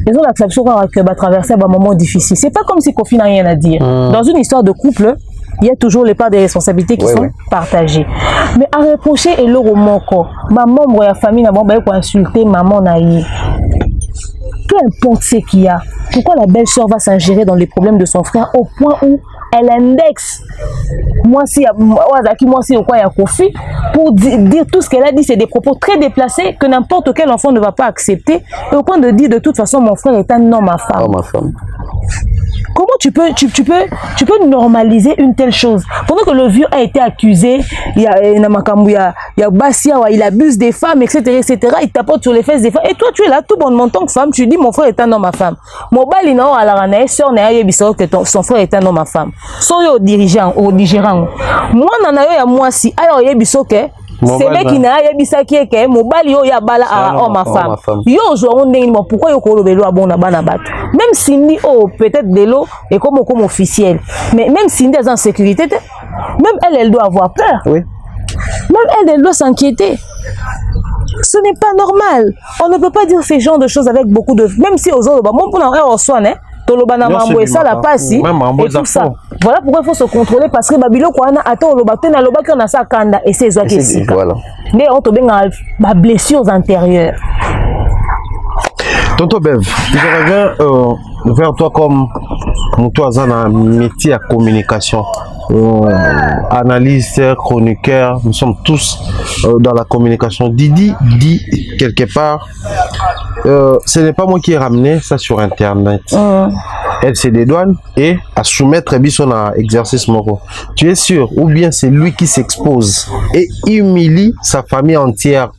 ils ont l'acceptation que va traverser un moment difficile. C'est pas comme si Kofi n'a rien à dire. Dans une histoire de couple, il y a toujours les parts des responsabilités qui sont partagées. Mais à reprocher et le romoko, maman ou la famille n'a pas insulter maman naïe. Peu importe ce qu'il y a, pourquoi la belle-sœur va s'ingérer dans les problèmes de son frère au point où elle indexe moi si au quoi il y a Kofi pour dire tout ce qu'elle a dit, c'est des propos très déplacés que n'importe quel enfant ne va pas accepter et au point de dire de toute façon mon frère est un homme, ma femme. Oh, ma femme. Comment tu peux normaliser une telle chose? Pendant que le vieux a été accusé, il y a Bassia, il abuse des femmes, etc., il tapote sur les fesses des femmes. Et toi, tu es là, tout bonnement, en tant que femme, tu dis mon frère est un homme à femme. Mon bali non à la ranae, sœur n'a que son frère est un homme à femme. Soyez au dirigeant, au digérant. Moi, n'en moi si, alors il y a bisoke. C'est là qui n'a pas qui est que mobile yo ya bala à homme à femme. Yo zo on dit pourquoi yo kolo belo abona bana bat. Même Cindy oh peut-être de l'eau et comme officiel. Mais même Cindy est en sécurité, même elle doit avoir peur. Oui. Même elle doit s'inquiéter. Ce n'est pas normal. On ne peut pas dire ces genres de choses avec beaucoup de même si aux autres bon pour en soin hein. Ça la passe et tout ça. Voilà pourquoi il faut se contrôler parce que Babilo Kwana attend le bateau na loba qu'on a sa kanda et c'est qui voilà. Mais on tombe dans blessures antérieures. Tonton Bev, je reviens vers toi comme toi dans un métier à communication. Analyste, chroniqueur, nous sommes tous dans la communication. Didi dit quelque part, ce n'est pas moi qui ai ramené ça sur internet. Elle se dédouane et à soumettre son exercice moraux. Tu es sûr? Ou bien c'est lui qui s'expose et humilie sa famille entière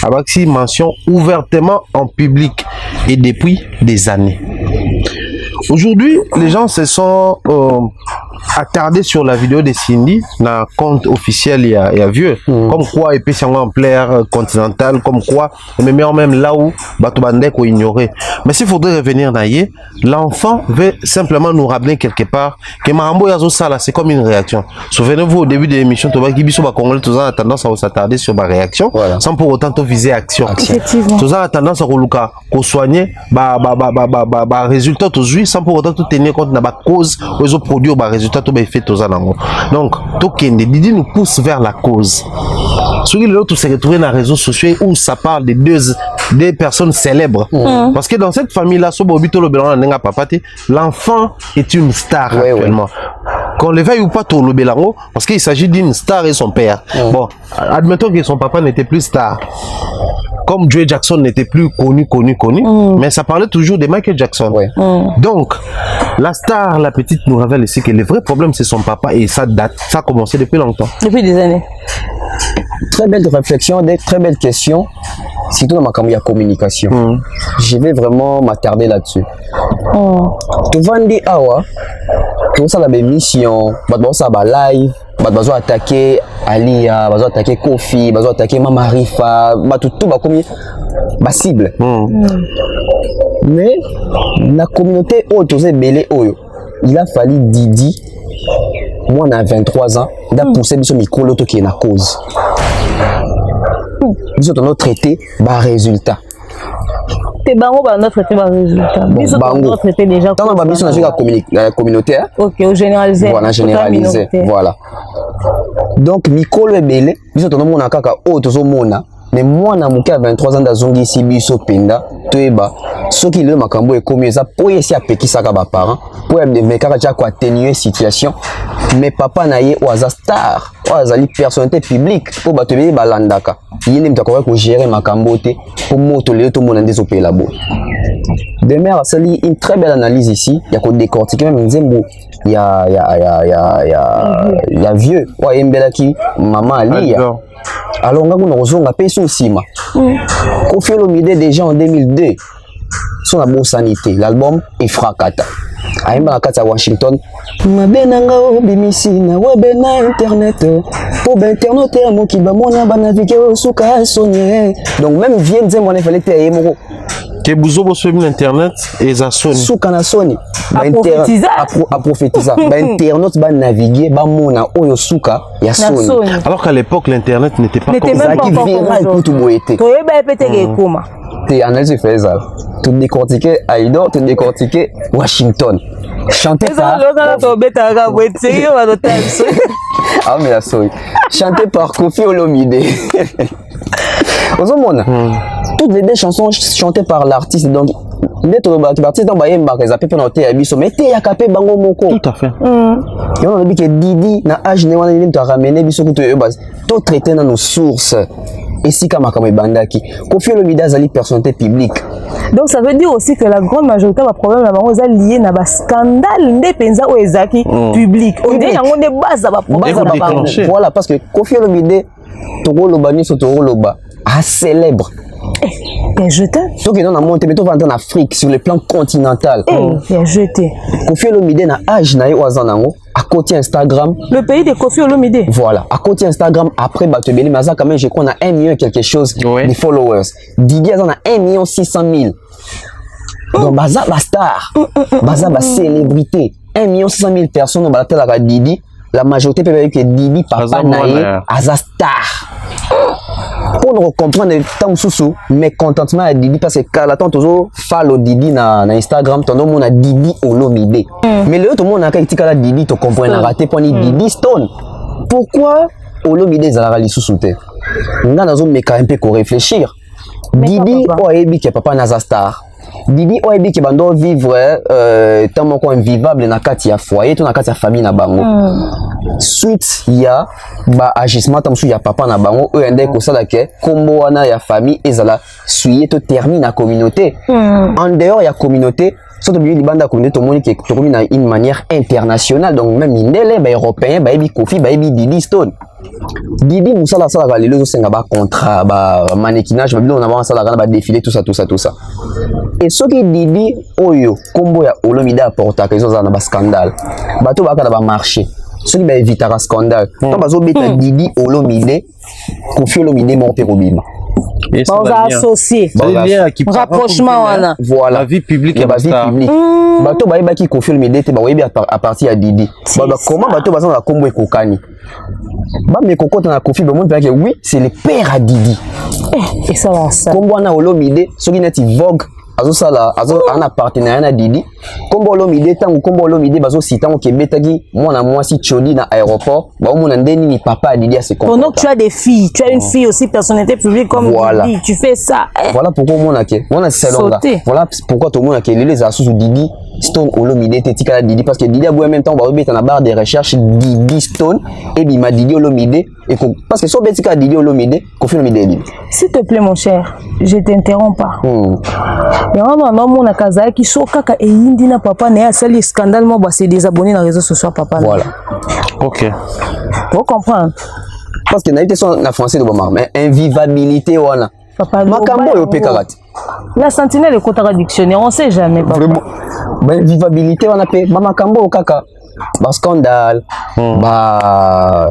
avec ses mentions ouvertement en public et depuis des années. Aujourd'hui, les gens se sont attardés sur la vidéo de Cindy, dans compte officiel il y a vieux, comme quoi et puis c'est en plaire continental, comme quoi même là où Batobandek ou ignoré. Mais s'il faudrait revenir d'ailleurs, l'enfant veut simplement nous rappeler quelque part que Marambo Yazo Sala c'est comme une réaction. Souvenez-vous au début de l'émission, Tobaki Biso Congolais, tous a tendance à s'attarder sur ma réaction, voilà. Sans pour autant viser action. Effectivement. Tous a tendance à Koluka, qu'on soigner, résultat aujourd'hui, sans pour autant tout tenir compte de la cause, aux autres produits, résultat tout bien fait aux anangos. Donc, Tokende, Didi nous pousse vers la cause. Ce qui est l'autre, c'est retrouver dans les réseaux sociaux où ça parle de des personnes célèbres. Parce que dans cette famille-là, l'enfant est une star actuellement. qu'on le veuille ou pas, tout le bélango, parce qu'il s'agit d'une star et son père. Bon, admettons que son papa n'était plus star. Comme Joe Jackson n'était plus connu, mais ça parlait toujours de Michael Jackson. Donc, la star, la petite, nous révèle ici que le vrai problème, c'est son papa et ça date, ça a commencé depuis longtemps. Depuis des années. Très belle réflexion, des très belles questions, surtout dans ma campagne de communication. Je vais vraiment m'attarder là-dessus. Tu vas dire, tout ça, la mission, ça va live, tu vas attaquer Alia, tu vas attaquer Kofi, tu vas attaquer Mama Rifa, tout va comme ma cible. Mais la communauté il a fallu Didi, moi on a 23 ans, d'à pousser sur micro l'auto qui est la cause. Nous avons traité par résultat. C'est bango ba notre traité par résultat. Nous avons traité déjà. Dans la mission la communautaire. OK, au généralisé. Voilà, généralisé. Voilà. Donc micro le belé, nous avons mon kaka auto mona. Mais moi na muke à 23 ans d'azongi ici biso penda toeba ce qui le makambo est comme ça pour essayer à pekisa ka ba parents pour me kaka kwa atténuer situation mais papa na ye oaza star oazali personnalité publique pour batebe balandaka yene mtako ko gérer makambo te pour moto le to mona ndezo pela bo Demer a sali une très belle analyse ici il y a ko décortiquer même nzembo il y a vieux wa embelaki maman Ali alors on a reçu un appel sur Sima. Kofi Olomide déjà en 2002 son amour sanité l'album Ifrakata aimba kata Washington mabenanga obimisi na web na internet pour internet mo ki ba mona ba naviguer suka sonye donc même vient dire mon fallait te moko que buzobo sur l'internet et ça sonne suka na sonne à prophétiser ba internet ba naviguer ba mona oyo suka ya sonne alors qu'à l'époque l'internet n'était pas comme ça qui viral pour tout boiter to yeba pété ke koma t'es analyse fait ça tout décortiquer Aïdor tout décortiquer Washington chanté par ah mais la soy chanté par Kofi Olomide toutes les deux chansons chantées par l'artiste donc l'artiste dans baye mba za pepe na hotel abiso mais te yakapé bango moko tout à fait et on a dit que Didi na âge ne wana ni to ramener biso kuto yo base to traiter dans nos sources et si kama kama bandaki Kofi Olomide azali personnalité publique. Donc ça veut dire aussi que la grande majorité des problèmes là-bas est lié na ba scandale ndepenza o ezaki public. On dit yango ne base ba voilà parce que Kofi Olomide toko loba ni so toko loba a célèbre. Bien jeté. Donc on a monté mais on va en Afrique sur le plan continental. Bien jeté. Kofi Olomide na âge na yo azanango à côté Instagram. Le pays de Kofi Olomide. Voilà, à côté Instagram après Batebeli Maza quand même je crois on a 1 million quelque chose de followers. Didi on a 1 600 000. Donc Baza ba star. Baza ba célébrité. 1 600 000 personnes dans la tête à Didi. La majorité peut dire que Didi papa naïe aza star. Pour nous comprendre le temps sous mécontentement à Didi parce que quand la toujours follow Didi na Instagram tout le monde a Didi Olomide mais le tout le monde a quand tu Didi tu comprends na raté pour Didi Stone pourquoi Olomide zala li sous terre on a dans un un peu qu'on réfléchir Didi oyebi que papa na star Didi oyebi que bando vivre tant mon invivable na kati ya foyer tout na kati ya famille na bango suite ya ba agissement tam su ya papa na bango eux ndé ko sala ke kombo wana ya famille ezala suye to termine na communauté en dehors ya communauté surtout bien libanda communauté to moni ke to na une manière internationale donc même indele ba européen ba ebi Kofi ba ebi Didi Stone Didi musala sala ka lelo senga ba contrat ba mannequinage ba bilo na ba sala ba défilé tout ça et ce qui Didi oyo kombo ya Olomide apporta que ça na ba scandale bato ba ka ba marché ce qui va éviter un scandale quand bazo beta Didi Olomide Kofi Olomide mon père obima on va associer rapprochement voilà la vie publique et la vie publique bato ba yeba ki Kofi Olomide te ba yebi à partir ya Didi comment bato bazo na kombo ekokani ba me kokota na Kofi ba mon père que oui c'est le père à Didi et ça va ça kombo na Olomide ce qui net vogue azo sala azo ana partenariat na Didi kombo Olomide tango kombo Olomide bazo sitango kebetaki mwana mwasi Choli na aéroport ba mona ndeni ni papa à Didi à se comporter. Pendant que tu as des filles, tu as une fille aussi personnalité publique comme voilà. Didi, tu fais ça. Voilà pourquoi mona ke mona selonga. Voilà pourquoi tout le monde a que les assos Didi Stone Olomide Tetika Didi parce que Didi a beau en même temps on va mettre en barre de recherche Didi Stone et bima Didi Olomide et parce que so betika Didi Olomide Koffi Olomide. S'il te plaît mon cher, je t'interromps pas. Yango na mon akaza ki so kaka e yindi na papa na sali scandale mo ba se désabonner dans les réseaux sociaux papa. Voilà. OK. Faut comprendre. Parce que na été son na français de bomar mais invivabilité wana. Papa Makambo yo pe karate. La sentinelle est contre dictionnaire, on sait jamais papa. Vraiment. Bah vivabilité on a pe mama kambo kaka. Ba scandale, ba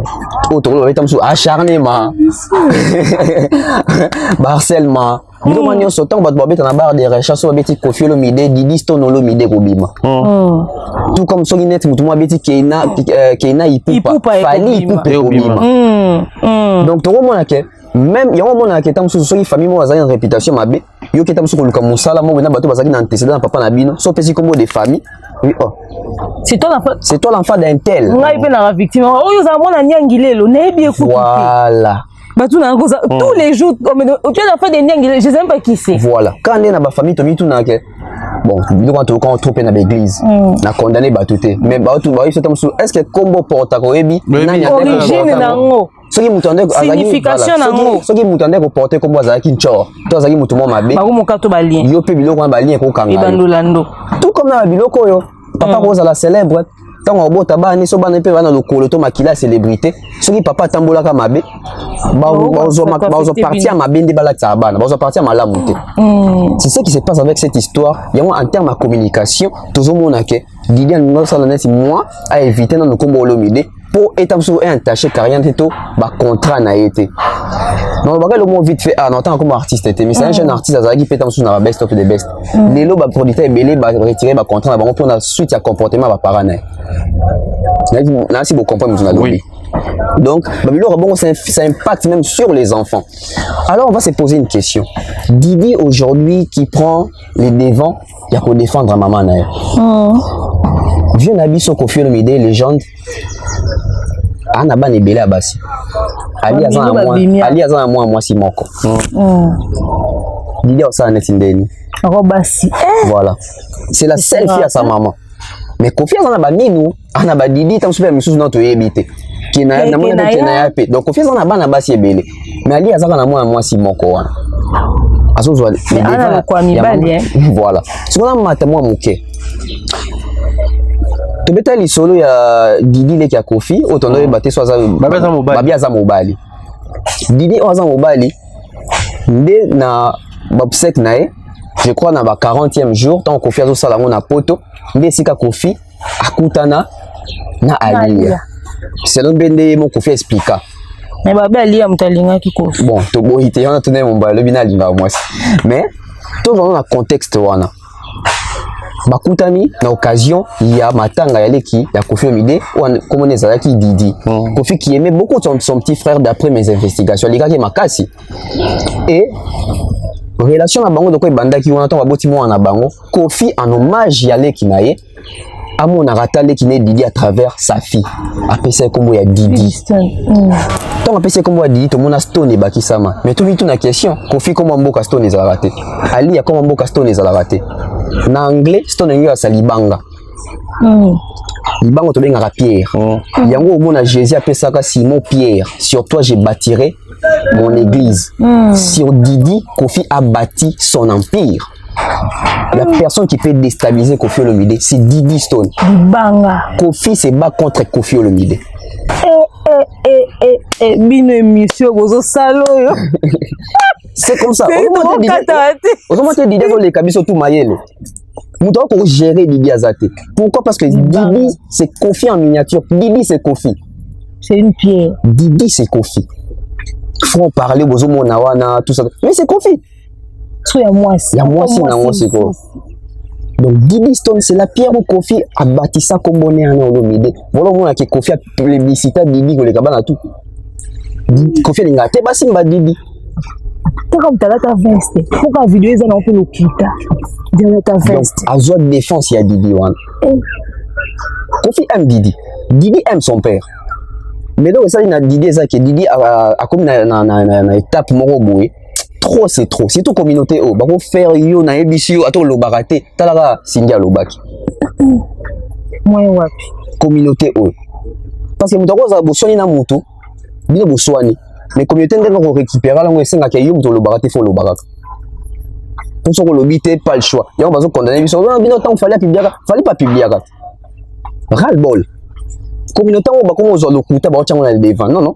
autour de sous acharnement, harcèlement. Nous demandons ce temps, on va mettre en barre des recherches sur Betty Koffi Olomide, Didi Stone Olomide Robima. Tout comme sur Internet, nous demandons Betty Keina Ipupa, Fali Ipupa Robima. Donc tout le monde a même il y a un moment qui est sur une famille moi une réputation ma bé yo qui est sur le kamusala moi na bato bazaki na antécédent papa na bino so petit comme des familles oui oh c'est toi l'enfant d'un tel ngai pe na victime oh yo za mona nyangilelo na ebi écoute voilà bato na ngoza tous les jours comme tu as fait des nyangilelo je sais même pas qui c'est voilà quand on est na ba famille to mi tout na ke bon quand on trop na l'église na condamné bato te mais bato ba yo est-ce que combo porta ko ebi na nya origine nango soki mutu ande signification nango soki mutu ande ko porter comme azaki nchor to azaki mutu mo mabe ba ko mokato ba lien yo pe biloko na ba lien ko kanga ibandolando tout comme na biloko yo papa Rosa la célèbre tant on bota ba ni so ba na pe ba na lokolo to makila célébrité soki papa tambola ka mabe ba ozo partir mabe ndi bala tsa bana ba ozo partir malamu te c'est ce qui se passe avec cette histoire il y a en termes de communication toujours mona ke Didier nous ça net moi à éviter dans le combo Olomide pour être sur un attaché carrière tout ba contrat na été non ba le mot vite fait en tant comme artiste mais c'est un jeune artiste azaki peut être sur na best of the best lelo ba producteur belé ba retirer ba contrat ba pour na suite à comportement ba parana là si vous comprenez nous oui. Donc bon, ça impacte même sur les enfants. Alors on va se poser une question. Didi aujourd'hui qui prend les devants, il y a pour défendre maman nae. Vieux Nabi Koffi Olomide légende. Ana ba nebele abasi. Ali azan moi si moko. Didi ça net indeni. Robasi. Voilà. C'est la seule fille à sa maman. Mais Koffi azan ba minu, ana ba Didi tam super misus na to yebite. Qui na mona qui na yape. Donc Koffi azan ba na basi ebele. Mais ali azan na moi si moko wana. Azozo les voilà. Ce qu'on a maté moi moké. To beta li solo ya Didi le kia Koffi otondo ebate so za babia za mobali. Didi oza mobali nde na babsek nae je crois na ba 40e jour tant Koffi azo sala ngona poto nde sika Koffi akutana na Alia. C'est l'on bende mon Koffi explica. Mais babia Alia mutalinga ki Koffi. Bon to bohite yana tone mobali le bina linga moi. Mais tout dans le contexte wana. Bakutani na occasion il y a matanga ya leki ya Koffi Olomide ou comme on est qui Didi Koffi qui aimait beaucoup son petit frère d'après mes investigations les gars qui makasi et relation na bango de quoi bandaki on attend baboti mo na bango Koffi en hommage ya leki naye amona ratale qui né Didi à travers sa fille appelé comme ya Didi tant appelé comme ya Didi tout mon Stone et bakisama mais tout na question Koffi comment mboka Stone les a raté Ali ya comment mboka Stone les a raté na anglais Stone yo sa libanga libanga to benga Pierre yango mona Jésus apesaka Simon Pierre sur toi je bâtirai mon église sur Didi Koffi a bâti son empire. La personne qui peut déstabiliser Koffi Olomide c'est Didi Stone. Koffi se bat contre Koffi Olomide. Bino émission bozo salo yo. C'est comme ça. Autrement te Didi les kabiso tout mayele. Nous devons gérer Didi Azate. Pourquoi? Parce que Didi c'est Koffi en miniature. Didi c'est Koffi. C'est une pierre. Didi c'est Koffi. Faut en parler bozo monawana tout ça. Mais c'est Koffi. Il y a moi c'est quoi? Donc Didi Stone c'est la pierre où Koffi a bâti ça comme on est en Olomide. Voilà moi que Koffi a plébiscité Didi ko le kabana tout. Koffi linga te basi mba Didi. Comme tu as ta veste. Pourquoi vidéo ils ont fait le kita? Dans ta veste. À zone de défense il y a Didi one. Koffi aime Didi. Didi aime son père. Mais donc ça il a Didi ça que Didi a comme na étape moro boy. trop c'est trop surtout communauté oh bako faire yo na ebisi yo ato lobarate talaka Cindy alobaki moi wapi communauté oh parce que mutako za bosoni na mutu bino boswani mais communauté ndenge ko récupérer lango esenga ke yo mutu lobarate fo lobaraka pour ça que le bité pas le choix et on va se condamner biso bino tant fallait pas publier ras le bol communauté on va comment le kuta ba tchanga na devant non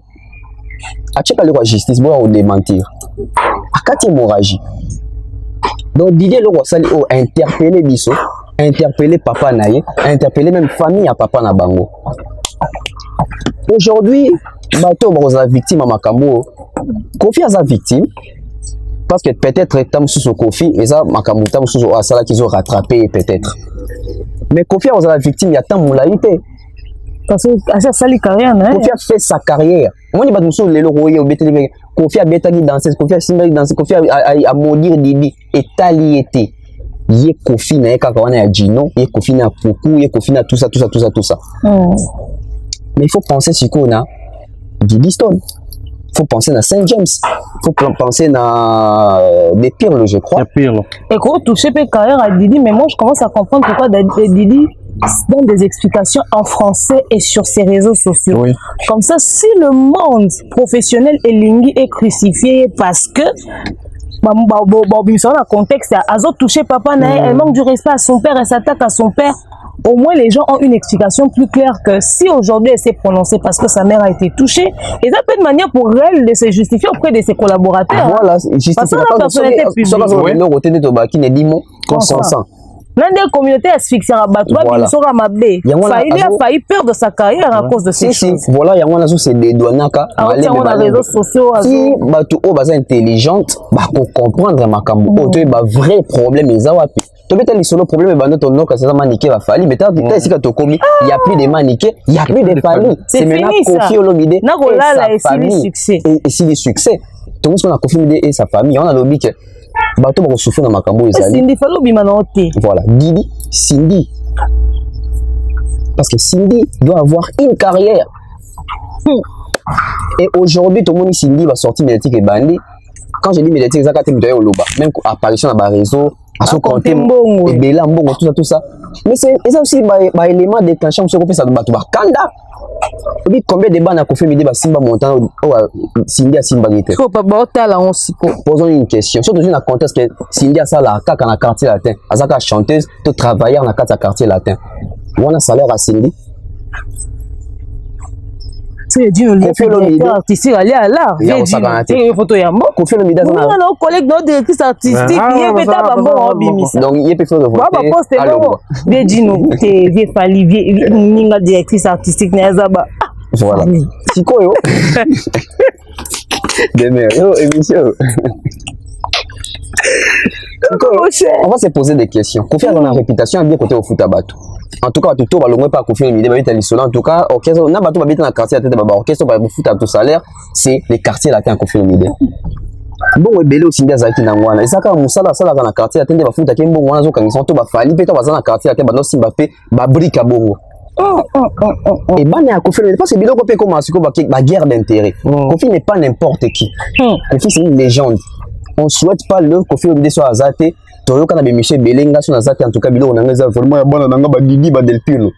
a checker la justice pour démentir a kati hémorragie donc Didier le sali o interpeller biso interpeller papa naye interpeller même famille à papa na bango aujourd'hui bato ba victime à makambo Kofi a sa victime parce que peut-être tam sous Kofi et ça makambo tam sous asala qu'ils ont rattrapé peut-être mais Kofi a la victime il y a tant moulaïté parce que ça sali carrière hein Kofi a fait sa carrière moi ni ba muso lelo roye obeteli Kofi a betali danser Kofi a simba danser Kofi a maudire Didi et taliété ye Kofi na kaka wana ya Gino ye Kofi na Poukou ye Kofi na tout ça mais il faut penser sur qu'on a Didi Stone faut penser à Saint James faut penser à des Pirlo je crois et quand toucher pe carrière à Didi mais moi je commence à comprendre pourquoi Didi donne des explications en français et sur ses réseaux sociaux. Oui. Comme ça, si le monde professionnel et lingui est crucifié parce que dans le contexte, Azo touché papa, elle manque du respect à son père, elle s'attaque à son père. Au moins, les gens ont une explication plus claire que si aujourd'hui elle s'est prononcée parce que sa mère a été touchée, et ça peut être une manière pour elle de se justifier auprès de ses collaborateurs. Voilà, justifier la personnalité publique. L'un des communautés asphyxiées à Batouba, ils sont ramabés. Il a failli perdre sa carrière à cause de ces choses. Voilà, il y a un c'est des douanaka. Il y a des réseaux sociaux. Si Batou est intelligente, pour comprendre ma cambo, tu as un vrai problème. Tu as un solo problème, tu as un maniqué va fallir. Mais tu as ici quand tu commis, il n'y a plus de maniqués, il n'y a plus de fallis. C'est maintenant confié au Lomide et sa famille. Et si le succès, tout le monde a confié et sa famille, on a l'obli que bato ba souffrir na makambo ezali Cindy falo bima na oté voilà Didi Cindy parce que Cindy doit avoir une carrière et aujourd'hui tout le monde Cindy va sortir médiatique et bandi quand je dis médiatique ça quand tu oloba même apparition dans les réseaux à son compte et bela mbongo tout ça mais c'est ça aussi ba élément déclenchant ce qu'on fait ça bato ba kanda. Oui, combien de bandes a confirmé des Simba montant ou Cindy a Simba gité. Faut pas botter là on s'y peut. Posons une question. Surtout dans le contexte que Cindy a ça là, quand on a quartier latin, à ça qu'à chanteuse, tout travailleur dans le quartier latin. On a salaire à Cindy. C'est dit le artistique aller à l'art. Il y a ça dans une photo yambo. Confie le mida. On a nos collègues notre directrice artistique qui est bêta bambo bimisa. Donc il y a quelque chose de Baba poste non. Bien dit nous, t'es vieux fali vieux ninga directrice artistique nezaba. Voilà. Siko yo. Demain yo émission. On va se poser des questions. Confier dans la réputation bien côté au foot à bateau. En tout cas, tout va le pas confier une idée en tout cas, orchestre on a bateau dans le quartier à tête de orchestre va foot à tout salaire, c'est les quartiers là qui ont confié une idée. Bon ebele aussi ndia zaki na ngwana. Isaka musala sala dans le quartier à tête de foot à kimbo ngwana zo kangiso to ba fali pe to ba dans le quartier à tête ba simba pe ba brique bongo. Et ben à confier parce que biloko pe comment siko ba guerre d'intérêt. Confier n'est pas n'importe qui. Confier c'est une légende. On souhaite pas le confier de soit azaté. Toyo kana be Michel Belenga sur azate en tout cas biloko nanga za vraiment ya bana nanga ba Didi ba Del Pilo.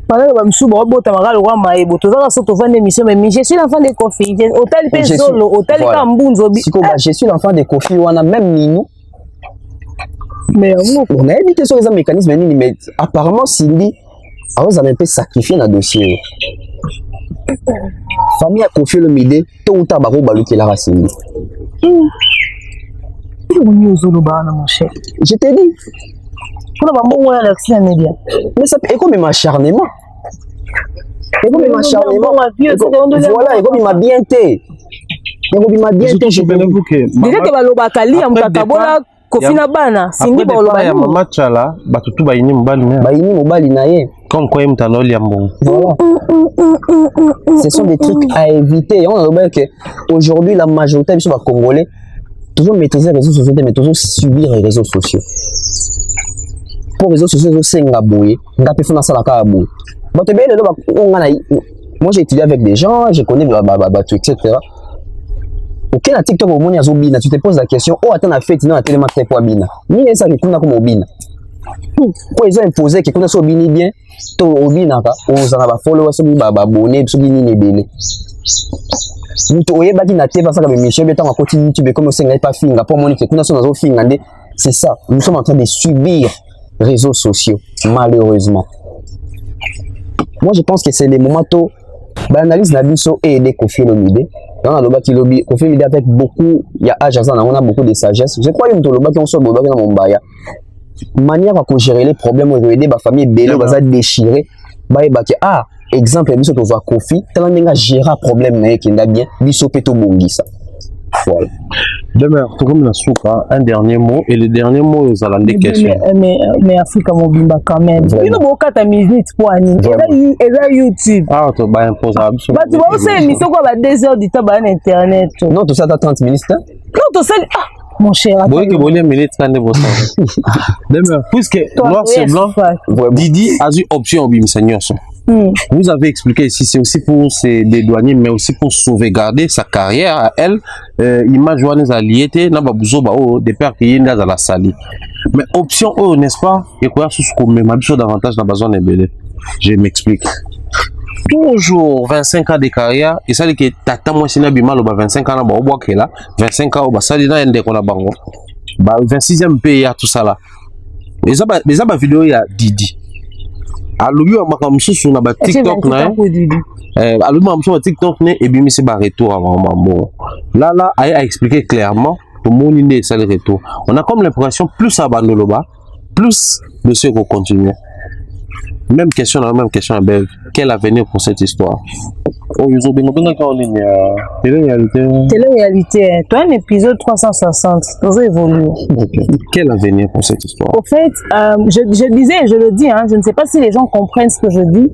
Voilà ba msu ba bota magalo wa maebo tozaka so to vendre émission mais je suis l'enfant de Kofi. Hôtel pe solo, hôtel ka mbunzo bi. Je suis l'enfant de Kofi wana même Ninou. Mais on a évité sur les mécanismes mais apparemment Cindy a osé un peu sacrifier na dossier. Famille a confié le midé tout ou tabaro baluki la racine. Mon cher. Je t'ai dit. Mais ça est comme un acharnement. Et comme un acharnement. Voilà, et comme il m'a bien été. Et comme il m'a bien été. Déjà que baloba kali ya mtakabola kofina bana. Cindy baloba ya mama chala batutu bayini mobali na. Bayini mobali na ye. Comme quoi mtanoli ya mbongo. Voilà. Ce sont des trucs à éviter. On a dit que aujourd'hui la majorité des Congolais toujours maîtriser les réseaux sociaux, mais toujours subir les réseaux sociaux. Pour les réseaux sociaux, c'est un gaboué, un gaboué, c'est un gaboué. Moi j'ai étudié avec des gens, je connais tout, etc. Ok, na TikTok, au moins, Zobina, tu te poses la question, oh, attends, la fête, non, tellement très pour Bina. Ni ça qui tourne comme Obina. Pourquoi ils ont imposé que quand on Obini bien, to Obina, on s'en va follow, on s'en va abonner, on s'en va belé. Mutu oyeba ki na te parce que monsieur betant à côté YouTube comme ça n'est pas finga pour monique qu'on a son réseau fingandé, c'est ça. Nous sommes en train de subir les réseaux sociaux malheureusement. Moi je pense que c'est les moments où l'analyse Nabiso et aider Kofi Olomide. Dans le bas qui lobby Kofi Olomide avec beaucoup, il y a âge on a beaucoup de sagesse. Je crois que nous le bas qui on soit dans mon baya. Manière à gérer les problèmes ou aider ma famille belé va déchirer. Bah ah exemple biso to va Kofi tellement nga gérer problème na qui n'a bien biso peto bongisa. Voilà. Demain, comme la souka, un dernier mot et le dernier mot aux alandais questions. Mais Africa Mobimba quand même. Il y a beaucoup de minutes pour Annie. Et là YouTube. Ah, tu vas imposable. Bah tu vois aussi émission quoi bah 2 heures du temps bah internet. Non, tout ça t'as 30 minutes. Non, tout ça mon cher. Oui, que vous voulez minutes quand vous Demain, puisque noir c'est blanc, Didi a eu option au Bimseigneur. Vous avez expliqué ici, c'est aussi pour se dédouaner, mais aussi pour sauvegarder sa carrière à elle. Image joyeuse alliée, n'a pas besoin de pères qui sont dans la salle. Mais option, n'est-ce pas? Et quoi, ce qu'on met ma chose davantage dans la zone de je m'explique. Toujours 25 ans de carrière, et ça dit que tata moi si n'a pas 25 ans, au bois là, 25 ans, ça dit là, qu'on a bango. 26e pays à tout ça là. Mais ça, vidéo, il y a Didi. Alors, il y a sur na TikTok na alors sur TikTok na et bien c'est retour avant bon là a expliqué clairement tout le monde est ça le retour. On a comme l'impression plus à Bandoloba plus de ceux qui continuent. Même question Abel, quel avenir pour cette histoire? Oh, ils ont bien en ligne. Télé-réalité. Toi, un épisode 360. Nous évoluons. Quel avenir pour cette histoire? Au fait, je disais, je le dis, hein, je ne sais pas si les gens comprennent ce que je dis.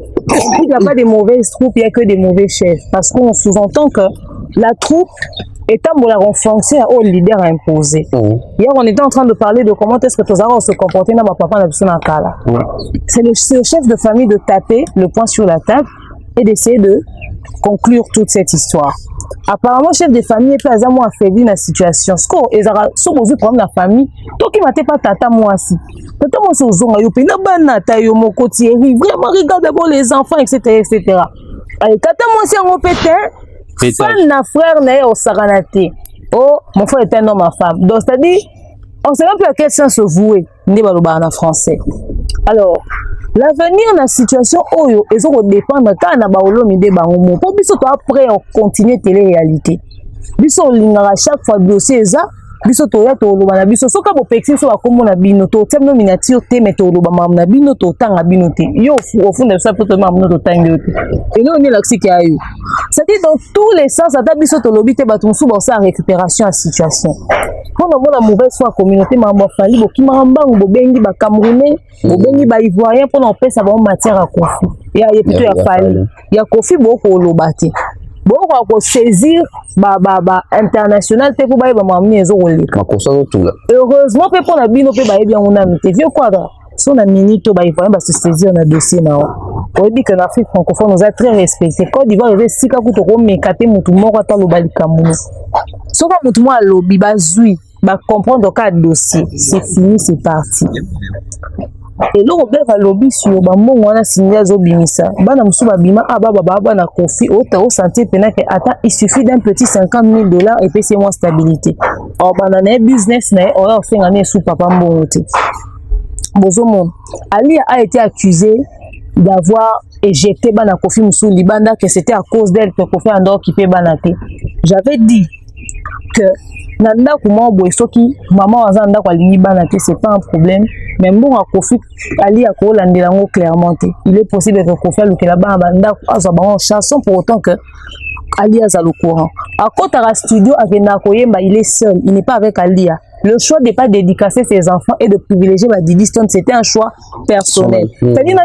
Il n'y a pas de mauvaises troupes, il n'y a que des mauvais chefs. Parce qu'on sous-entend que la troupe est en fonction au leader imposé. Hier, on était en train de parler de comment est-ce que Tozara se comporter dans ma papa na kala. C'est le chef de famille de taper le poing sur la table et d'essayer de conclure toute cette histoire. Apparemment, chef de famille est pas vraiment affaibli dans la situation. Ce qu'on est vu comme la famille, toi qui m'as pas tata moi aussi. Tata moi c'est aux zonga yo pena banata yo mon côté vraiment regarde d'abord les enfants etc. Allez tata moi c'est en pété. Fan na frère na au saranate. Oh mon frère est un homme à femme. Donc c'est-à-dire on sait même plus à quel sens se vouer. Ndi baloba en français. Alors l'avenir dans la situation oyo ils ont dépendre quand na baolo mide bango pour biso to après on continue télé-réalité biso lingara chaque fois dossier ça biso to ya to loba na biso soka bo pexi so akombo na bino to temno miniature te meto loba mam na bino to tanga bino te yo au fond de ça peut mam no to tanga te et nous on est là qui a eu c'est-à-dire dans tous les sens ata biso to lobi te batum sou ba sa récupération à situation pour la mauvaise foi communauté mambo fali bo kimamba bo bengi ba camerounais bo bengi ba ivoirien pour en faire ça ba matière à conflit il y a plutôt ya fali il y a conflit beaucoup lobati bon on va saisir ba international te pour ba mamni ezo roleka heureusement pe pour la bino pe ba bien on a te vieux quoi son a minute ba ivoirien ba se saisir na dossier na on dit que l'Afrique francophone nous a très respecté Côte d'Ivoire avait sika kuto ko mekate mutu moko ta lobali kamuno soka mutu mo alobi ba zui ba comprendre ka dossier c'est fini c'est parti et là on va lobby sur ba mbongo wana signer zo bimisa bana musu ba bima aba na Kofi ota o sentir pena que attends il suffit d'un petit $50,000 et puis c'est moins stabilité or bana na business na on a fait ngane sous papa mbongo te bozomo Ali a été accusé d'avoir éjecté bana Kofi musu libanda que c'était à cause d'elle que Kofi Andor qui peut banate. J'avais dit que nanda kuma boisoki maman azanda kwa lingi banate c'est pas un problème mais bon à Kofi Ali a ko landelango clairement il est possible que Kofi le que là-bas banda azaba en chanson pour autant que Ali a le courant à côté à studio avec Nakoyemba il est seul il n'est pas avec Alia. Le choix de ne pas dédicacer ses enfants et de privilégier Didi Stone, c'était un choix personnel. C'est-à-dire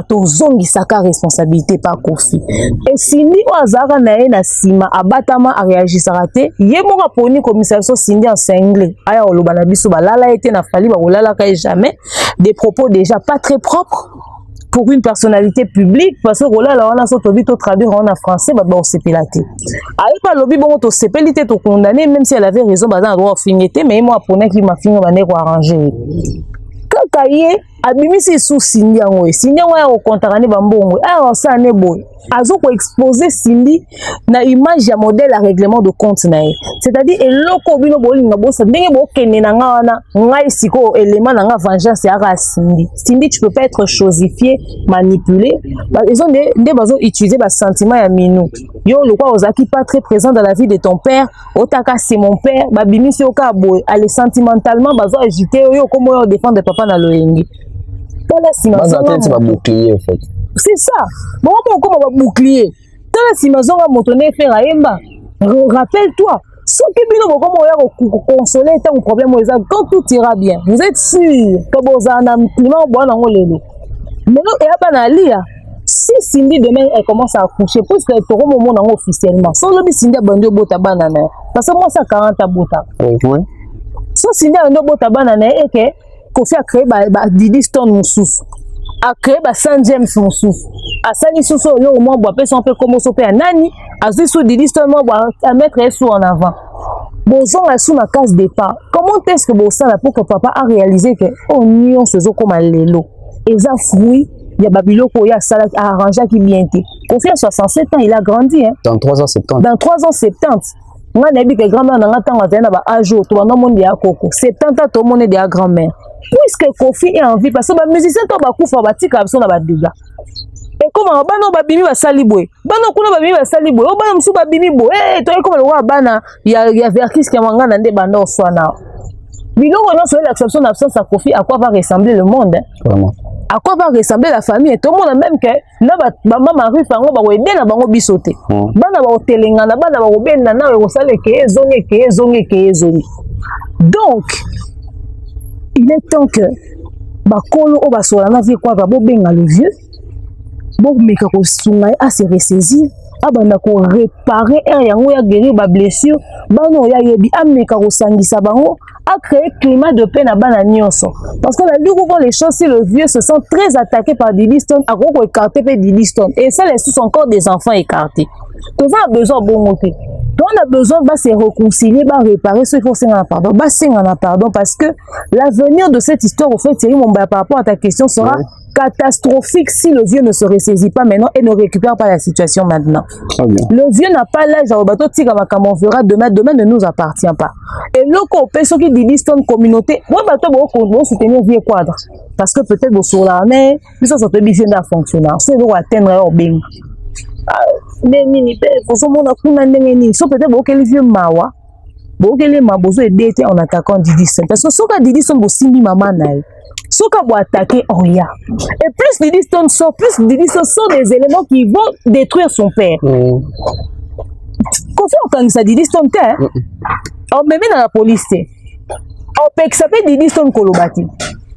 que zongi saka responsabilité par Kofi. Et si ni Wazara nae na sima abatama a réagi sarate, yemo raponi commissaire Cindy en cinglé. Aya oloba na biso ba lala été na fali ba olala ka jamais des propos déjà pas très propres. pour une personnalité publique parce que là on a sorti to traduire en français bah on s'est pélaté allez pas lobby bon to s'est pélaté to condamné même si elle avait raison bah dans droit finité mais moi pour qui m'a fini mané ko arranger kaka ye abimisi sous Cindy au contrané bambongo alors ça ne boy azo ko exposer Cindy na image ya modèle à règlement de compte na c'est-à-dire eloko bino bolinga bosa ndenge bo kene na nga wana ngai siko élément na nga vengeance ya Cindy tu peux pas être chosifié manipulé ils ont des bazo utiliser ba sentiment ya minu yo le quoi ozaki pas très présent dans la vie de ton père otaka c'est mon père ba bimisi oka boy aller sentimentalement bazo agiter yo comme yo défendre papa na loyengi c'est ça. Bon, comment on va bouclier? Dans la simazon, on va faire aïmba. Rappelle-toi, ce qui est bien, comment on va consoler tant problème, quand tout ira bien. Vous êtes sûr que vous avez un climat bon dans le lit. Mais non, il n'y a pas d'alia. Si Cindy demain elle commence à accoucher, parce que tu auras mon nom officiellement. Sans le Cindy a bandé au bota banane. Parce que moi, ça 40 à bota. Si Cindy a bandé au bota banane, et que Kofi a créé Didi Stone Moussous. A créé 100 James Moussous. A sali sous au moins boire un peu comme au père Nani. A sous Didi Stone à mettre sous en avant. Bonjour à sous la case départ. Comment est-ce que ça pour que papa a réalisé que on nion ce zo comme l'élo. Et ça fruit, il y a Babylone qui a salade à arranger qui bien été. Kofi a 67 ans, il a grandi hein. Dans 3 ans 70. Dans 3 ans 70. Moi n'habite que grand-mère dans la temps à âge tout le monde est à coco. 70 ans tout le monde est à grand-mère. Puisque Kofi est en vie parce que les musiciens sont beaucoup fabriqués comme ça na déjà. Et comment bano babimi ba salibwe. Bano kuna babimi ba salibwe. O bano musu babimi bo. Eh toi comme le roi bana ya verkis qui manga na nde bando swana. Biloko non c'est l'exception d'absence à Kofi à quoi va ressembler le monde hein? Vraiment. À quoi va ressembler la famille? Tout le monde même que na ba maman rue fango ba wede na bango bisote. Bana ba hotelinga na bana ba obenda na we sale ke zonge. Donc il est temps que bakolo o basola na vie quoi va bobenga le vieux bo meka ko sunga a se ressaisir abanda ko réparer yango ya guérir ba blessure bano ya yebi ameka ko sangisa bango a créer climat de paix na bana nyonso parce que la lugu quand les choses si le vieux se sent très attaqué par Didi Stone a ko écarter pe Didi Stone et ça laisse encore des enfants écartés tout ça a besoin bon côté. On a besoin de se réconcilier, de réparer ce qu'il faut faire pardon. Pardon parce que l'avenir de cette histoire, au fait, Thierry Momba, par rapport à ta question, sera catastrophique si le vieux ne se ressaisit pas maintenant et ne récupère pas la situation maintenant. Le vieux n'a pas l'âge au bateau, on fera demain ne nous appartient pas. Et le copé, ce qui dit l'histoire communauté, moi, bateau, on soutenir vieux quadre. Parce que peut-être au sur l'année, nous sommes bien d'un fonctionnaire. C'est de atteindre au bien. Nini faut mon akuna nini so peut-être bokel vieux mawa bokel ma bozo aider en attaquant Didi Stone parce que soka Didi Stone bo simbi maman na soka bo attaquer Oya et plus Didi Stone sont des éléments qui vont détruire son père. Confiant quand ça Didi Stone on met dans la police on peut s'appeler Didi Stone kolobati.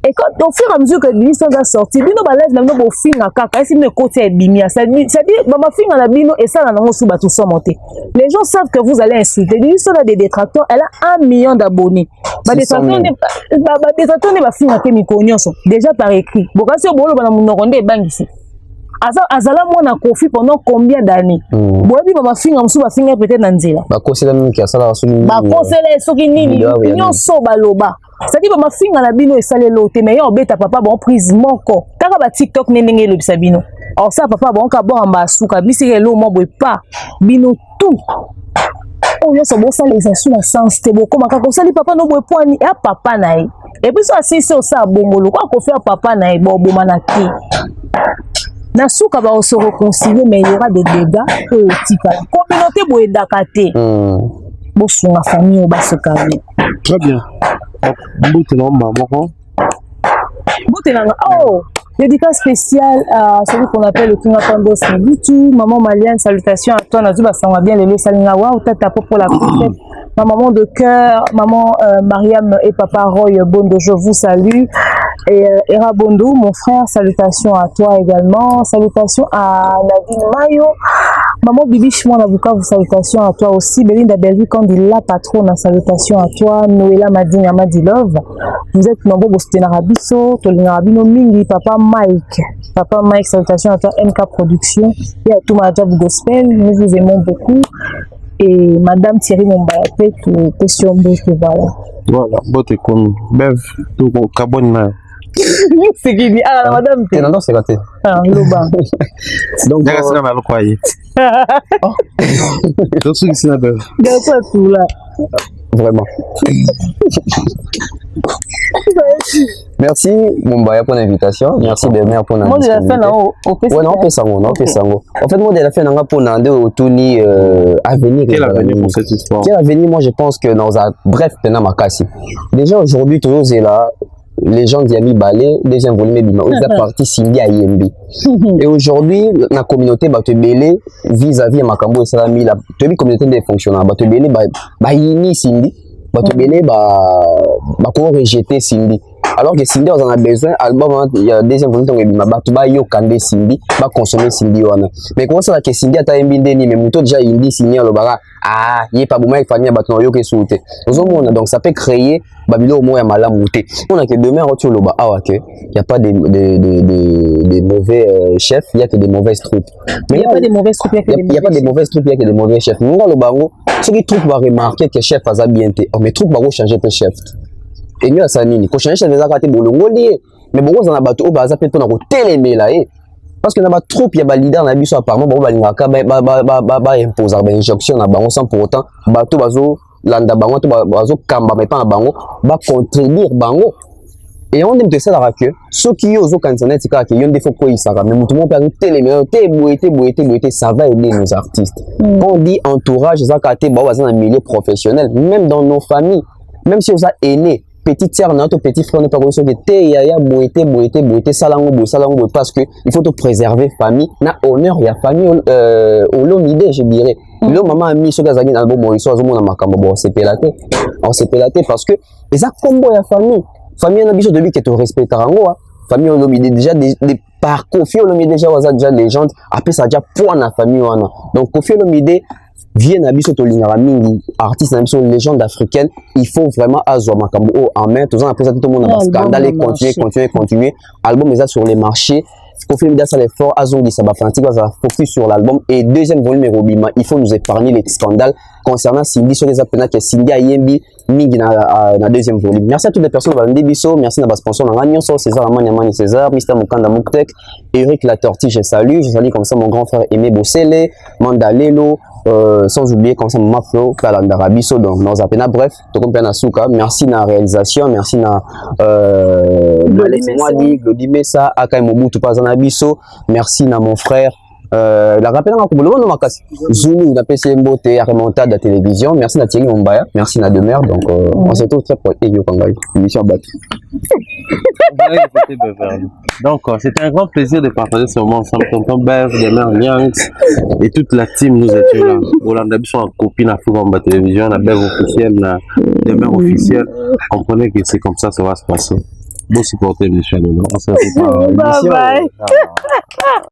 Et quand au fur et à mesure que Didi Stone va sortir, bino balève même no finga kaka, si ne côté bimia, c'est-à-dire mama finga la bino et ça la nango sous bateau soit monté. Les gens savent que vous allez insulter. Didi Stone a des détracteurs, elle a 1 million d'abonnés. Ba détracteurs ne ba finga ke mikonyoso déjà par écrit. Bokasi obolo bana munoronde bangisi. Azala mona Kofi pendant combien d'années? Boyebi ba finga musu ba finga peut-être na nzela. Ba kosela nini ki asala wasuni. Ba kosela soki nini nyonso baloba. C'est-à-dire que ma fille à la bino et salé l'autre mais on bête papa bon prise moko kaka ba TikTok nenenge le sabino alors ça papa bon ka bon amba suka bisire lo mo boy pas bino tout oh yo so bon ça les sous la sens te bon comme ka ko sali papa no boy point ni a papa na et puis ça si ça bongolo quoi ko faire papa na bon bon manaki na suka ba se réconcilier mais il y aura des dégâts au tika communauté boy dakate bon son la famille au bas se calmer. Très bien. Oh, dédicace spéciale à celui qu'on appelle le Kinga Pandos Mobutu, maman malienne, salutations à toi, Nazuba Sangwa bien, le Salinga Wa, ou tata pour la fête, ma maman de cœur, maman Mariam et papa Roy Bondo, je vous salue. Et Era Bondo, mon frère, salutations à toi également, salutations à Nadine Mayo, Maman Bibiche, moi, vous salutations à toi aussi. Belinda Belvi, quand il la patronne, salutations à toi. Noëlla Madine, Amadi Love. Vous êtes nombreux pour soutenir Abisso, Tolinarabino Mingi, Papa Mike, salutations à toi, MK Production. Et à tout Madjab Gospel, nous vous aimons beaucoup. Et Madame Thierry Mombayate, question que voilà. Voilà, bote comme Bev, tout Kabona. C'est qui dit, ah, Madame. Non, c'est raté. Ah, Loba. Donc, c'est dans le croyez. Je suis ici là. Regarde pas tout là. Vraiment. Merci Mombaya pour l'invitation. Merci Demer pour l'invitation. Moi, j'ai la fait là-haut. Ouais, non, on peut ça. En fait, moi, j'ai la fait là pour Nande au Tony avenir. Quel avenir pour cette histoire? Quel avenir, moi, je pense que dans un bref, pendant ma casse. Déjà, aujourd'hui, toujours, c'est là. Les gens d'Yami Balé, deuxième volume, ils ont parti Cindy à IMB. Et aujourd'hui, la communauté va te mêler vis-à-vis de Makambo et Salami. La communauté des fonctionnaires va te mêler, va yini Cindy, va te mêler, va rejeter Cindy. Alors que Cindy, on en a besoin, album, il y a deuxième volume, tu vas yo kande Cindy, va consommer Cindy. Mais comment ça que Cindy a ta mbindeni, mais mouton déjà indi signé le bara, ah, il est pas bon, il faut venir battre yo que souté. Donc ça peut créer Babylone au moins mal mouté. On a que demain retour le bas, ah ok, il y a pas des mauvais chefs, il y a que des mauvaises troupes. Mais il y a pas des mauvaises troupes, il y a pas des mauvaises troupes, il y a que des mauvais chefs. Nous le baron, ceux qui troupes va remarquer que chef a bien été, mais troupes va changer tes chefs. Et nous, ça nini. Quand changer les arrêtés bolongo lié, mais bon, on a battu au bas, ça peut on a télémé là, parce que n'a trop, il y a des leaders, on a vu ça apparemment, bon, imposer une injonction, on sans pour autant, bateau bazo, landa bango, bazo kamba, mais pas un bango, va contribuer bango. Et on aime de ça la que ceux qui osent au internet, c'est qu'il y a des faux quoi, mais tout le monde peut téléméter, ça va aider nos artistes. Quand on dit entourage, ça a été dans un milieu professionnel, même dans nos familles, même si on a aîné. Petite sœur, notre petit frère, nous parlons de yaya, boité, salango, parce que il faut te préserver famille, na honneur, il y a famille, au long idée, je dirais. Le maman a mis ce gazagin dans le bon moïse, on s'est pélaté parce que, et ça, combo, il y a famille. Famille, on a besoin de lui qui est au respect, famille, on a mis déjà des parcours, on a mis déjà des gens, après ça, déjà, point la famille, donc, on a mis des viennent à biso to lingara mingi artiste na biso légende africaine, il faut vraiment azwa makambo en main tout ça après ça tout le monde a scandale et continuer album est sur les marchés Kofi Olomide ça l'effort azongi ça va focus sur l'album et deuxième volume Robima il faut nous épargner les scandales concernant Cindy sur les appels que Cindy a yembi mingi na deuxième volume. Merci à toutes les personnes qui ont dit biso, merci à nos sponsors César Amani César, Mr Mukanda Muktek, Eric La Tortille, je salue comme ça mon grand frère Aimé Bossele, Mandalelo, sans oublier comme ça mon Maflo, Kalandara Biso, donc nos appels bref, tout comme à Souka, merci na réalisation, merci na Alex Mwadi, Glody Messa, Akai Mobutu Pazanabiso, merci na mon frère la rappel à Zulu n'a pas essayé de remonter de la télévision. Merci à Thierry Mombaya, merci à Demer. Donc on se retrouve très proche. Émission battue. Donc c'était un grand plaisir de partager ce moment ensemble. Tonton Bev, Demer, Nyanx et toute la team nous étions là. Rolanda Bisson en copine à la télévision, la Bev officielle, la Demer officielle. Comprenez que c'est comme ça va se passer. Bon supporter, monsieur. On se retrouve. Bye bye.